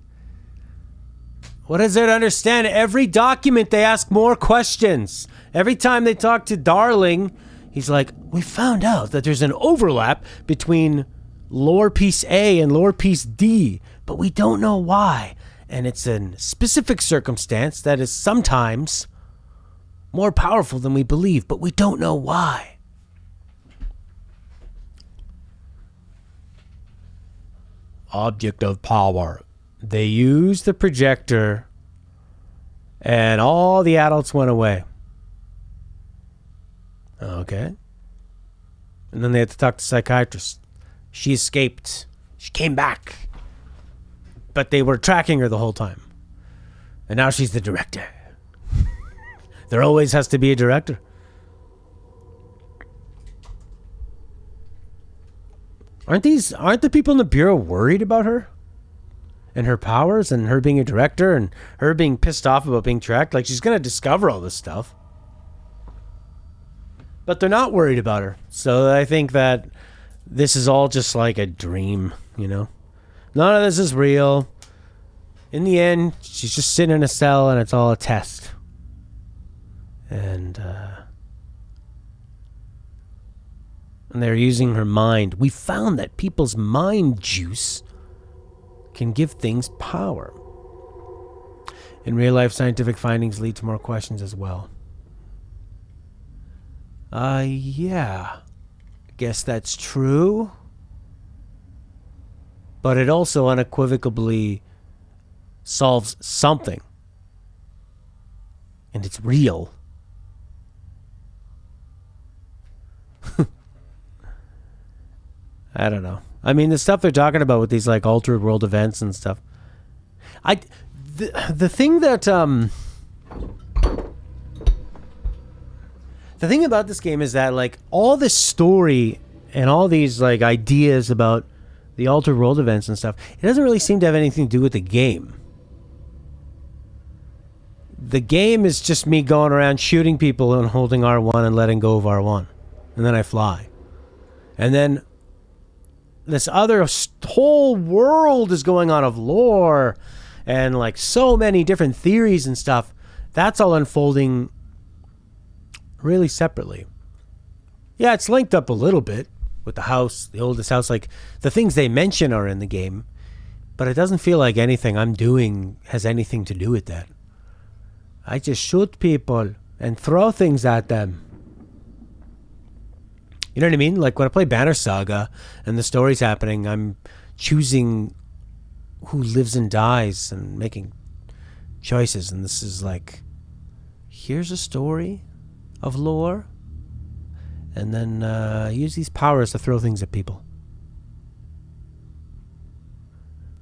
What is there to understand? Every document they ask more questions. Every time they talk to Darling, he's like, we found out that there's an overlap between lore piece A and lore piece D, but we don't know why. And it's a specific circumstance that is sometimes more powerful than we believe, but we don't know why. Object of power. They used the projector and all the adults went away. Okay. And then they had to talk to psychiatrists. She escaped. She came back. But they were tracking her the whole time. And now she's the director. There always has to be a director. Aren't the people in the Bureau worried about her? And her powers and her being a director and her being pissed off about being tracked? Like, she's going to discover all this stuff. But they're not worried about her. So I think that this is all just like a dream, you know? None of this is real. In the end, she's just sitting in a cell and it's all a test. And they're using her mind. We found that people's mind juice can give things power. In real life, scientific findings lead to more questions as well. Yeah. Guess that's true. But it also unequivocally solves something. And it's real. I don't know. I mean, the stuff they're talking about with these like altered world events and stuff. The thing that the thing about this game is that like all this story and all these like ideas about the altered world events and stuff, it doesn't really seem to have anything to do with the game. The game is just me going around shooting people and holding R1 and letting go of R1. And then I fly. And then this other whole world is going on of lore and like so many different theories and stuff. That's all unfolding really separately. Yeah, it's linked up a little bit with the house, the oldest house. Like the things they mention are in the game, but it doesn't feel like anything I'm doing has anything to do with that. I just shoot people and throw things at them. You know what I mean? Like when I play Banner Saga and the story's happening, I'm choosing who lives and dies and making choices. And this is like, here's a story of lore. And then use these powers to throw things at people.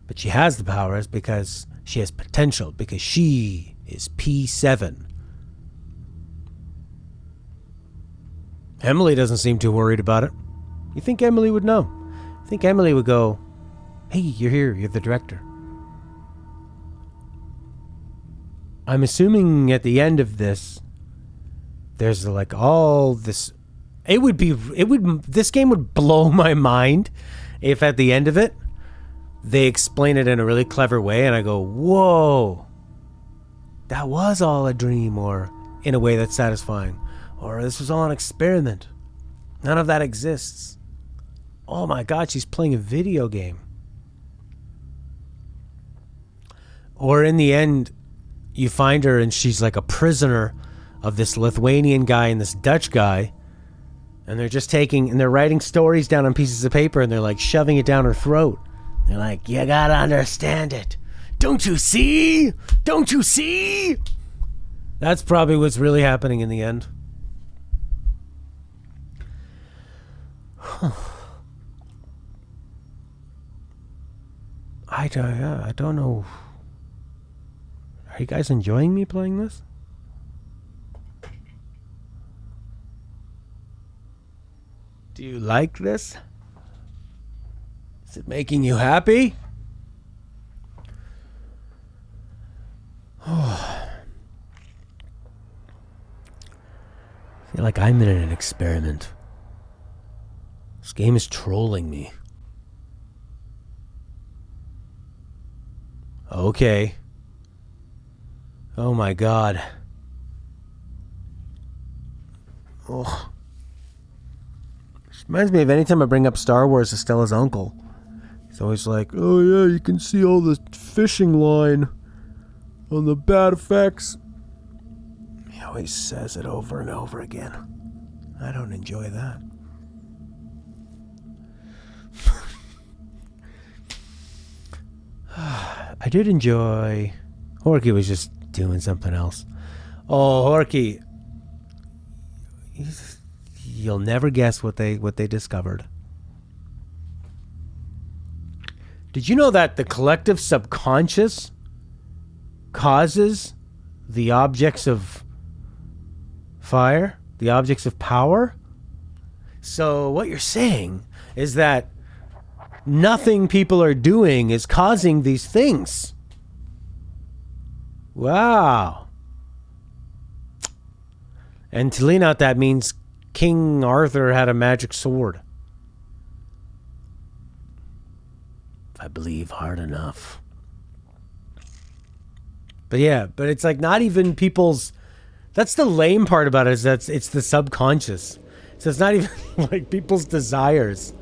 But she has the powers because she has potential, because she is P7. Emily doesn't seem too worried about it. You think Emily would know? I think Emily would go, hey, you're here, you're the director. I'm assuming at the end of this, there's like all this. This game would blow my mind if at the end of it, they explain it in a really clever way and I go, whoa, that was all a dream, or in a way that's satisfying, or this was all an experiment. None of that exists. Oh my God, she's playing a video game. Or in the end, you find her and she's like a prisoner of this Lithuanian guy and this Dutch guy, and they're just they're writing stories down on pieces of paper and they're like shoving it down her throat. They're like, you gotta understand it. Don't you see? Don't you see? That's probably what's really happening in the end. I don't know. Are you guys enjoying me playing this? Do you like this? Is it making you happy? Oh. I feel like I'm in an experiment. This game is trolling me. Okay. Oh my God. Oh. This reminds me of any time I bring up Star Wars to Stella's uncle. He's always like, oh yeah, you can see all the fishing line on the bad effects. He always says it over and over again. I don't enjoy that. I did enjoy... Horky was just doing something else. Oh, Horky. You'll never guess what they discovered. Did you know that the collective subconscious causes the objects of fire, the objects of power? So what you're saying is that nothing people are doing is causing these things. Wow. And to lean out, that means King Arthur had a magic sword. If I believe hard enough. But yeah, but it's like not even people's... That's the lame part about it, is that it's the subconscious. So it's not even like people's desires.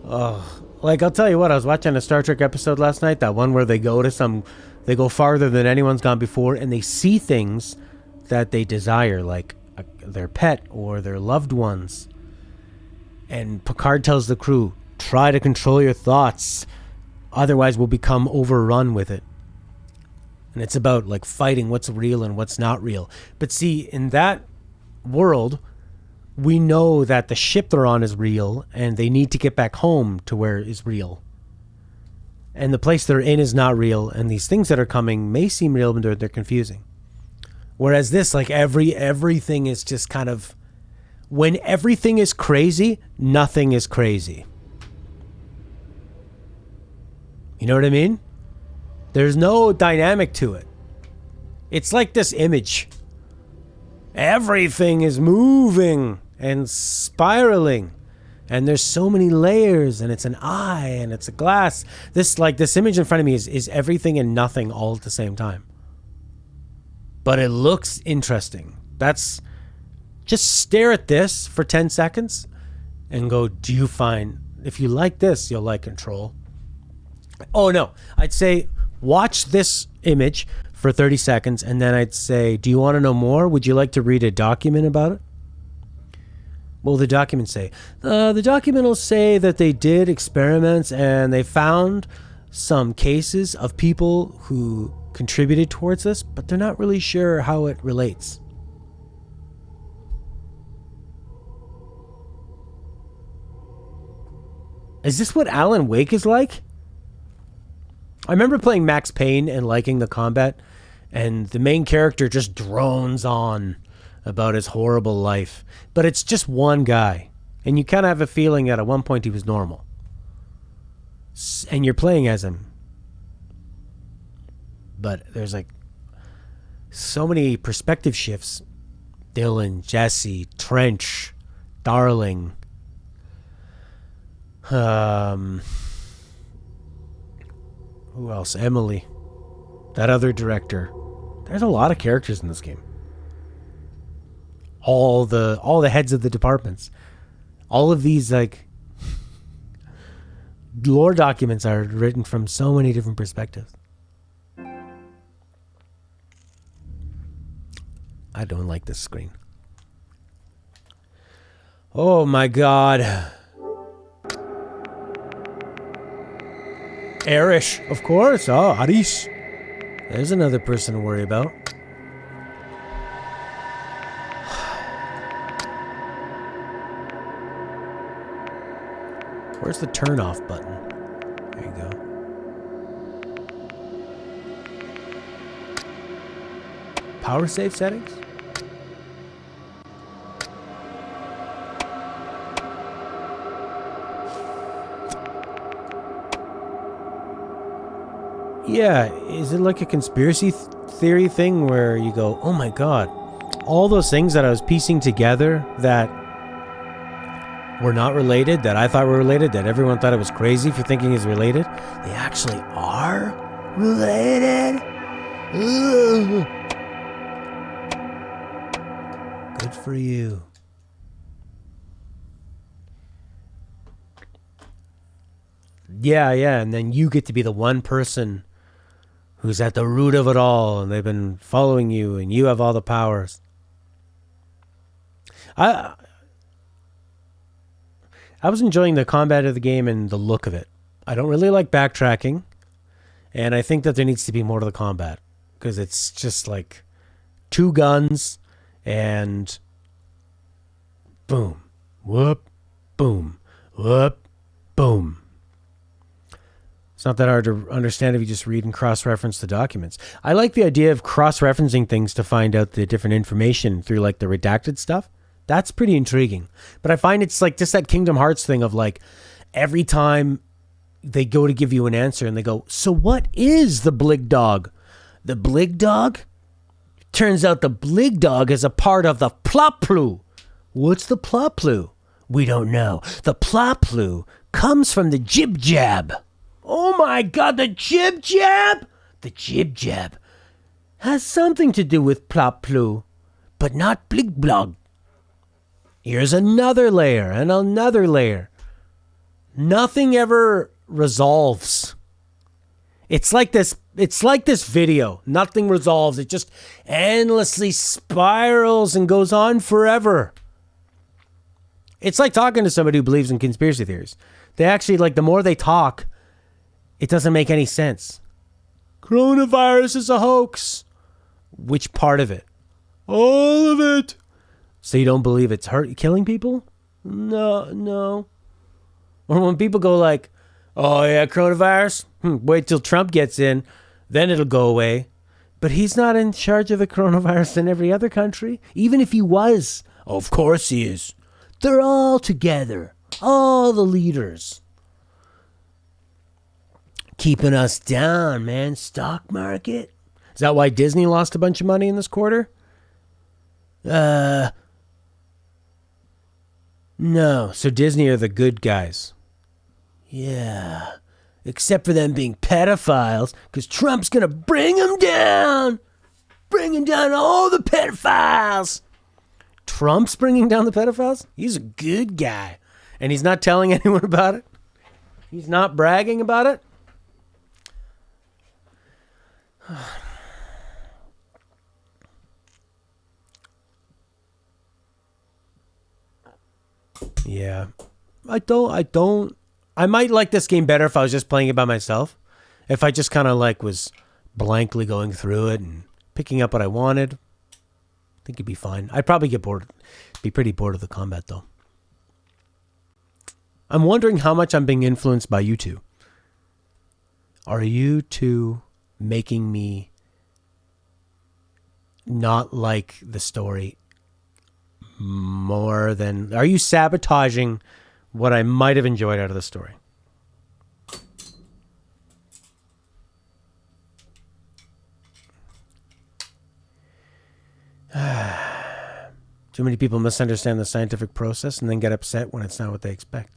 Oh, like I'll tell you what, I was watching a Star Trek episode last night, that one where they go farther than anyone's gone before, and they see things that they desire, like their pet or their loved ones. And Picard tells the crew, try to control your thoughts, otherwise we'll become overrun with it. And it's about like fighting what's real and what's not real. But see, in that world, we know that the ship they're on is real and they need to get back home to where it is real. And the place they're in is not real, and these things that are coming may seem real, but they're confusing. Whereas this, like everything is just kind of... When everything is crazy, nothing is crazy. You know what I mean? There's no dynamic to it. It's like this image. Everything is moving and spiraling. And there's so many layers, and it's an eye, and it's a glass. This image in front of me is everything and nothing all at the same time. But it looks interesting. Just stare at this for 10 seconds and go, if you like this, you'll like Control. Oh no, I'd say watch this image for 30 seconds, and then I'd say, do you want to know more? Would you like to read a document about it? What will the document say? The document will say that they did experiments and they found some cases of people who contributed towards this, but they're not really sure how it relates. Is this what Alan Wake is like? I remember playing Max Payne and liking the combat, and the main character just drones on about his horrible life. But it's just one guy, and you kind of have a feeling that at one point he was normal. And you're playing as him. But there's like so many perspective shifts. Dylan, Jesse, Trench, Darling. Who else? Emily. That other director. There's a lot of characters in this game. All the heads of the departments. All of these like lore documents are written from so many different perspectives. I don't like this screen. Oh my god. Erish, of course. Oh, Arish. There's another person to worry about. Where's the turn off button? There you go. Power save settings? Yeah, is it like a conspiracy theory thing where you go, oh my god, all those things that I was piecing together that were not related, that I thought were related, that everyone thought it was crazy for thinking is related, they actually are related? Ugh. Good for you. Yeah, and then you get to be the one person who's at the root of it all, and they've been following you, and you have all the powers. I was enjoying the combat of the game and the look of it. I don't really like backtracking, and I think that there needs to be more to the combat, because it's just like two guns, and boom, whoop, boom, whoop, boom. It's not that hard to understand if you just read and cross-reference the documents. I like the idea of cross-referencing things to find out the different information through like the redacted stuff. That's pretty intriguing. But I find it's like just that Kingdom Hearts thing of like every time they go to give you an answer and they go, so what is the Blig Dog? The Blig Dog? Turns out the Blig Dog is a part of the Ploplu. What's the Ploplu? We don't know. The Ploplu comes from the Jib Jab. Oh my god, the Jib Jab? The Jib Jab has something to do with Ploplu, but not Blig Blog. Here's another layer and another layer. Nothing ever resolves. It's like this video. Nothing resolves. It just endlessly spirals and goes on forever. It's like talking to somebody who believes in conspiracy theories. They actually, like, the more they talk, it doesn't make any sense. Coronavirus is a hoax. Which part of it? All of it. So you don't believe it's killing people? No. Or when people go like, oh yeah, coronavirus? Wait till Trump gets in, then it'll go away. But he's not in charge of the coronavirus in every other country. Even if he was. Of course he is. They're all together. All the leaders. Keeping us down, man. Stock market. Is that why Disney lost a bunch of money in this quarter? No. So Disney are the good guys. Yeah. Except for them being pedophiles, because Trump's gonna bring them down. Bringing down all the pedophiles. Trump's bringing down the pedophiles? He's a good guy. And he's not telling anyone about it? He's not bragging about it? Yeah. I might like this game better if I was just playing it by myself. If I just kind of like was blankly going through it and picking up what I wanted. I think it'd be fine. I'd probably get bored. Be pretty bored of the combat though. I'm wondering how much I'm being influenced by you two. Are you two making me not like the story more than... Are you sabotaging what I might have enjoyed out of the story? Too many people misunderstand the scientific process and then get upset when it's not what they expect.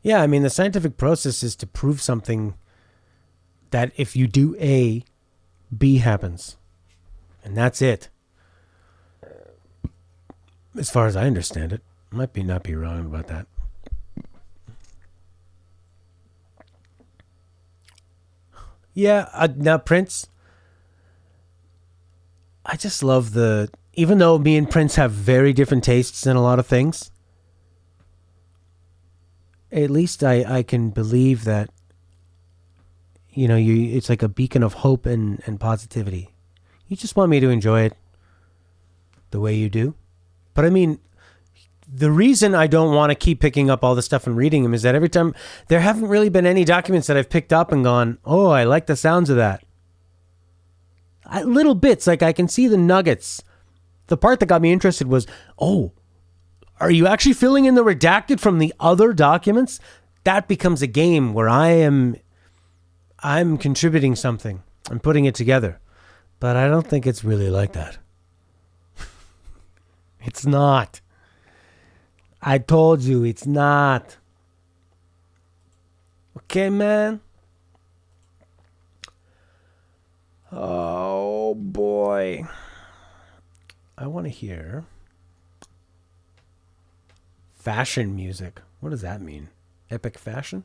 Yeah, I mean, the scientific process is to prove something that if you do A, B happens. And that's it. As far as I understand it. Might be not be wrong about that. Yeah, now Prince... I just love the... Even though me and Prince have very different tastes in a lot of things, at least I can believe that, you know, it's like a beacon of hope and positivity. You just want me to enjoy it the way you do. But I mean, the reason I don't want to keep picking up all the stuff and reading them is that every time... There haven't really been any documents that I've picked up and gone, oh, I like the sounds of that. Little bits, like I can see the nuggets. The part that got me interested was, oh, are you actually filling in the redacted from the other documents? That becomes a game where I'm contributing something. I'm putting it together. But I don't think it's really like that. It's not. I told you, it's not. Okay, man? Oh, boy. I want to hear fashion music. What does that mean? Epic fashion?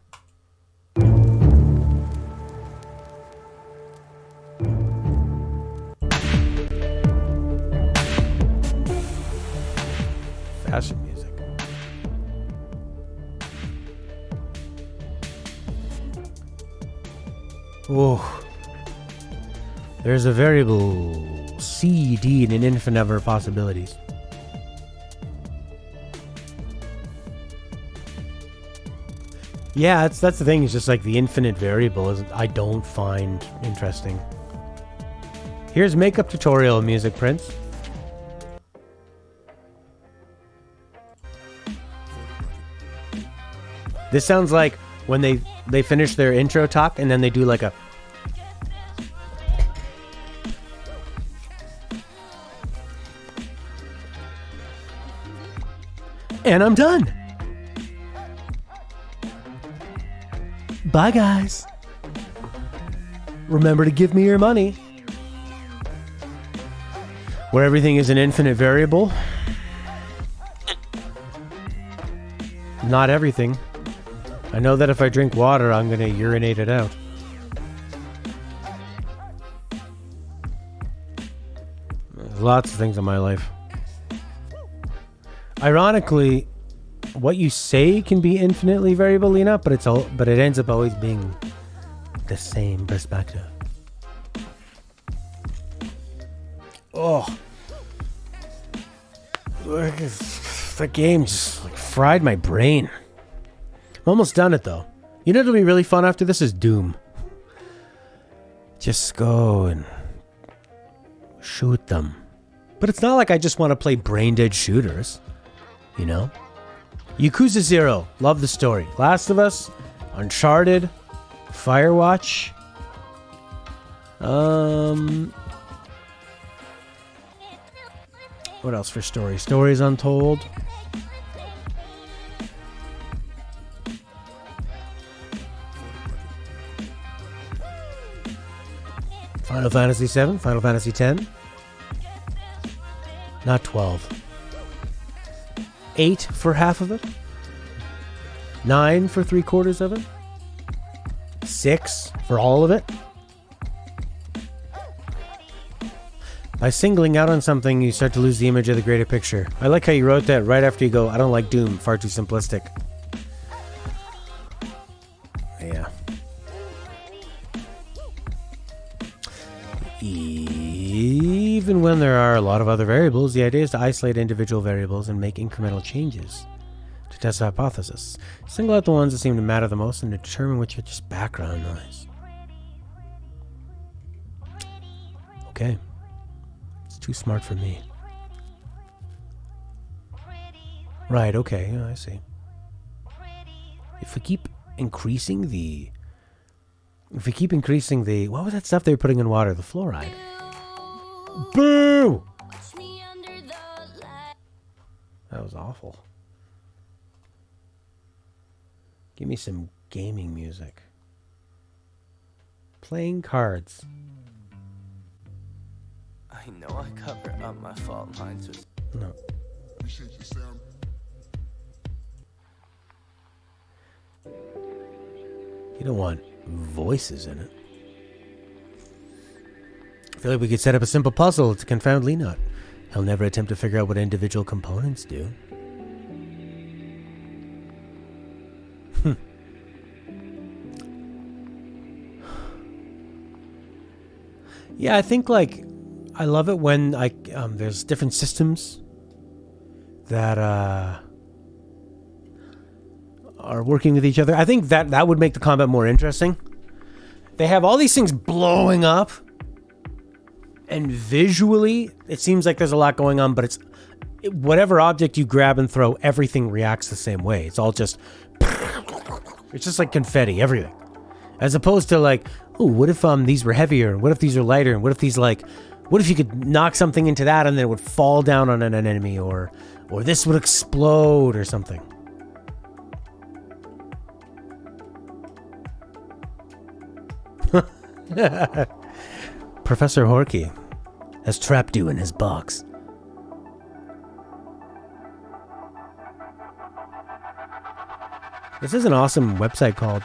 Fashion music. Oh. There's a variable C, D, and an infinite number of possibilities. Yeah, that's the thing. It's just like the infinite variable I don't find interesting. Here's makeup tutorial music, Prince. This sounds like when they finish their intro talk and then they do like a... And I'm done. Bye, guys. Remember to give me your money. Where everything is an infinite variable. Not everything. I know that if I drink water, I'm going to urinate it out. There's lots of things in my life. Ironically, what you say can be infinitely variable, Lena, but it ends up always being the same perspective. Oh, the game just like fried my brain. I'm almost done it though. You know what'll be really fun after this is Doom. Just go and shoot them. But it's not like I just want to play brain dead shooters. You know? Yakuza 0. Love the story. Last of Us. Uncharted, Firewatch. What else for story? Stories Untold. Final Fantasy VII, Final Fantasy X. Not 12. 8 for half of it. 9 for 3/4 of it. 6 for all of it. By singling out on something, you start to lose the image of the greater picture. I like how you wrote that right after you go, I don't like Doom, far too simplistic. Yeah. Even when there are a lot of other variables, the idea is to isolate individual variables and make incremental changes to test a hypothesis. Single out the ones that seem to matter the most and determine which are just background noise. Okay. Too smart for me. Right, okay, yeah, I see. If we keep increasing the... What was that stuff they were putting in water? The fluoride. Boo! That was awful. Give me some gaming music. Playing cards. I know I cover up my fault lines with... No. You don't want voices in it. I feel like we could set up a simple puzzle to confound Leonot. He'll never attempt to figure out what individual components do. Yeah, I think like... I love it when there's different systems that are working with each other. I think that would make the combat more interesting. They have all these things blowing up, and visually, it seems like there's a lot going on, but whatever object you grab and throw, everything reacts the same way. It's all just... It's just like confetti, everything. As opposed to like, oh, what if these were heavier, and what if these are lighter, and what if these like... What if you could knock something into that and then it would fall down on an enemy, or this would explode or something? Professor Horky has trapped you in his box. This is an awesome website called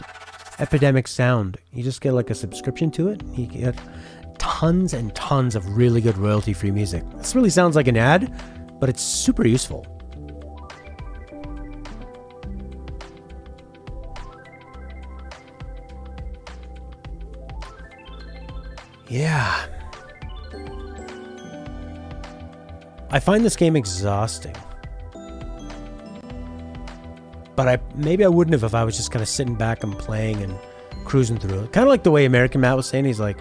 Epidemic Sound. You just get like a subscription to it. You get tons and tons of really good royalty-free music. This really sounds like an ad, but it's super useful. Yeah. I find this game exhausting. But maybe I wouldn't have if I was just kind of sitting back and playing and cruising through it. Kind of like the way American Matt was saying, he's like,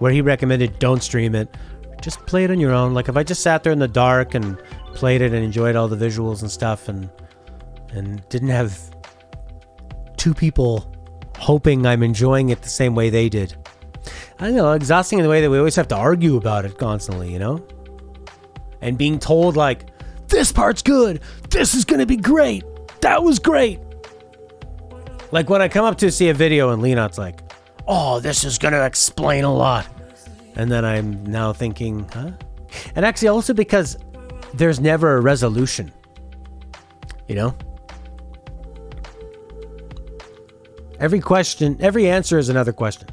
where he recommended don't stream it, just play it on your own. Like if I just sat there in the dark and played it and enjoyed all the visuals and stuff and didn't have two people hoping I'm enjoying it the same way they did. I don't know, exhausting in the way that we always have to argue about it constantly, you know? And being told like, this part's good, this is gonna be great, that was great. Like when I come up to see a video and Leonot's like, oh, this is gonna explain a lot. And then I'm now thinking, huh? And actually also because there's never a resolution. You know? Every answer is another question.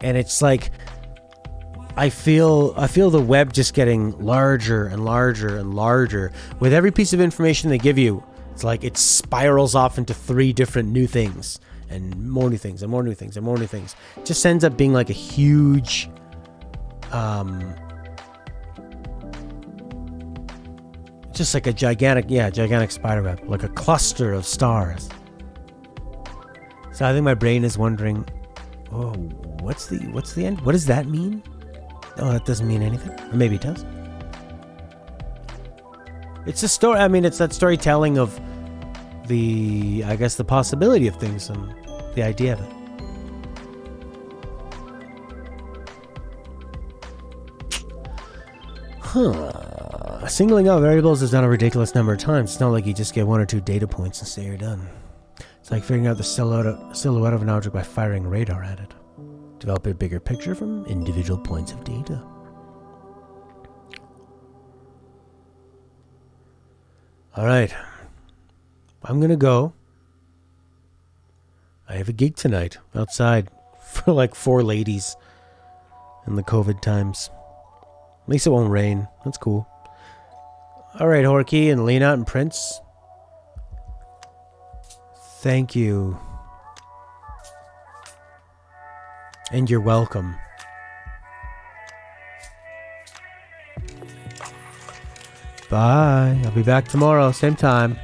And it's like, I feel the web just getting larger and larger and larger. With every piece of information they give you, it's like it spirals off into 3 different new things. And more new things, and more new things, and more new things. It just ends up being like a huge... just like a gigantic spider web. Like a cluster of stars. So I think my brain is wondering, oh, what's the end? What does that mean? Oh, that doesn't mean anything. Or maybe it does. It's a story. I mean, it's that storytelling of I guess, the possibility of things and the idea of it. Huh. Singling out variables is done a ridiculous number of times. It's not like you just get 1 or 2 data points and say you're done. It's like figuring out the silhouette of an object by firing radar at it. Develop a bigger picture from individual points of data. Alright. I'm gonna go. I have a gig tonight outside for like 4 ladies in the COVID times. At least it won't rain. That's cool. Alright, Horky and Lena and Prince. Thank you. And you're welcome. Bye. I'll be back tomorrow, same time.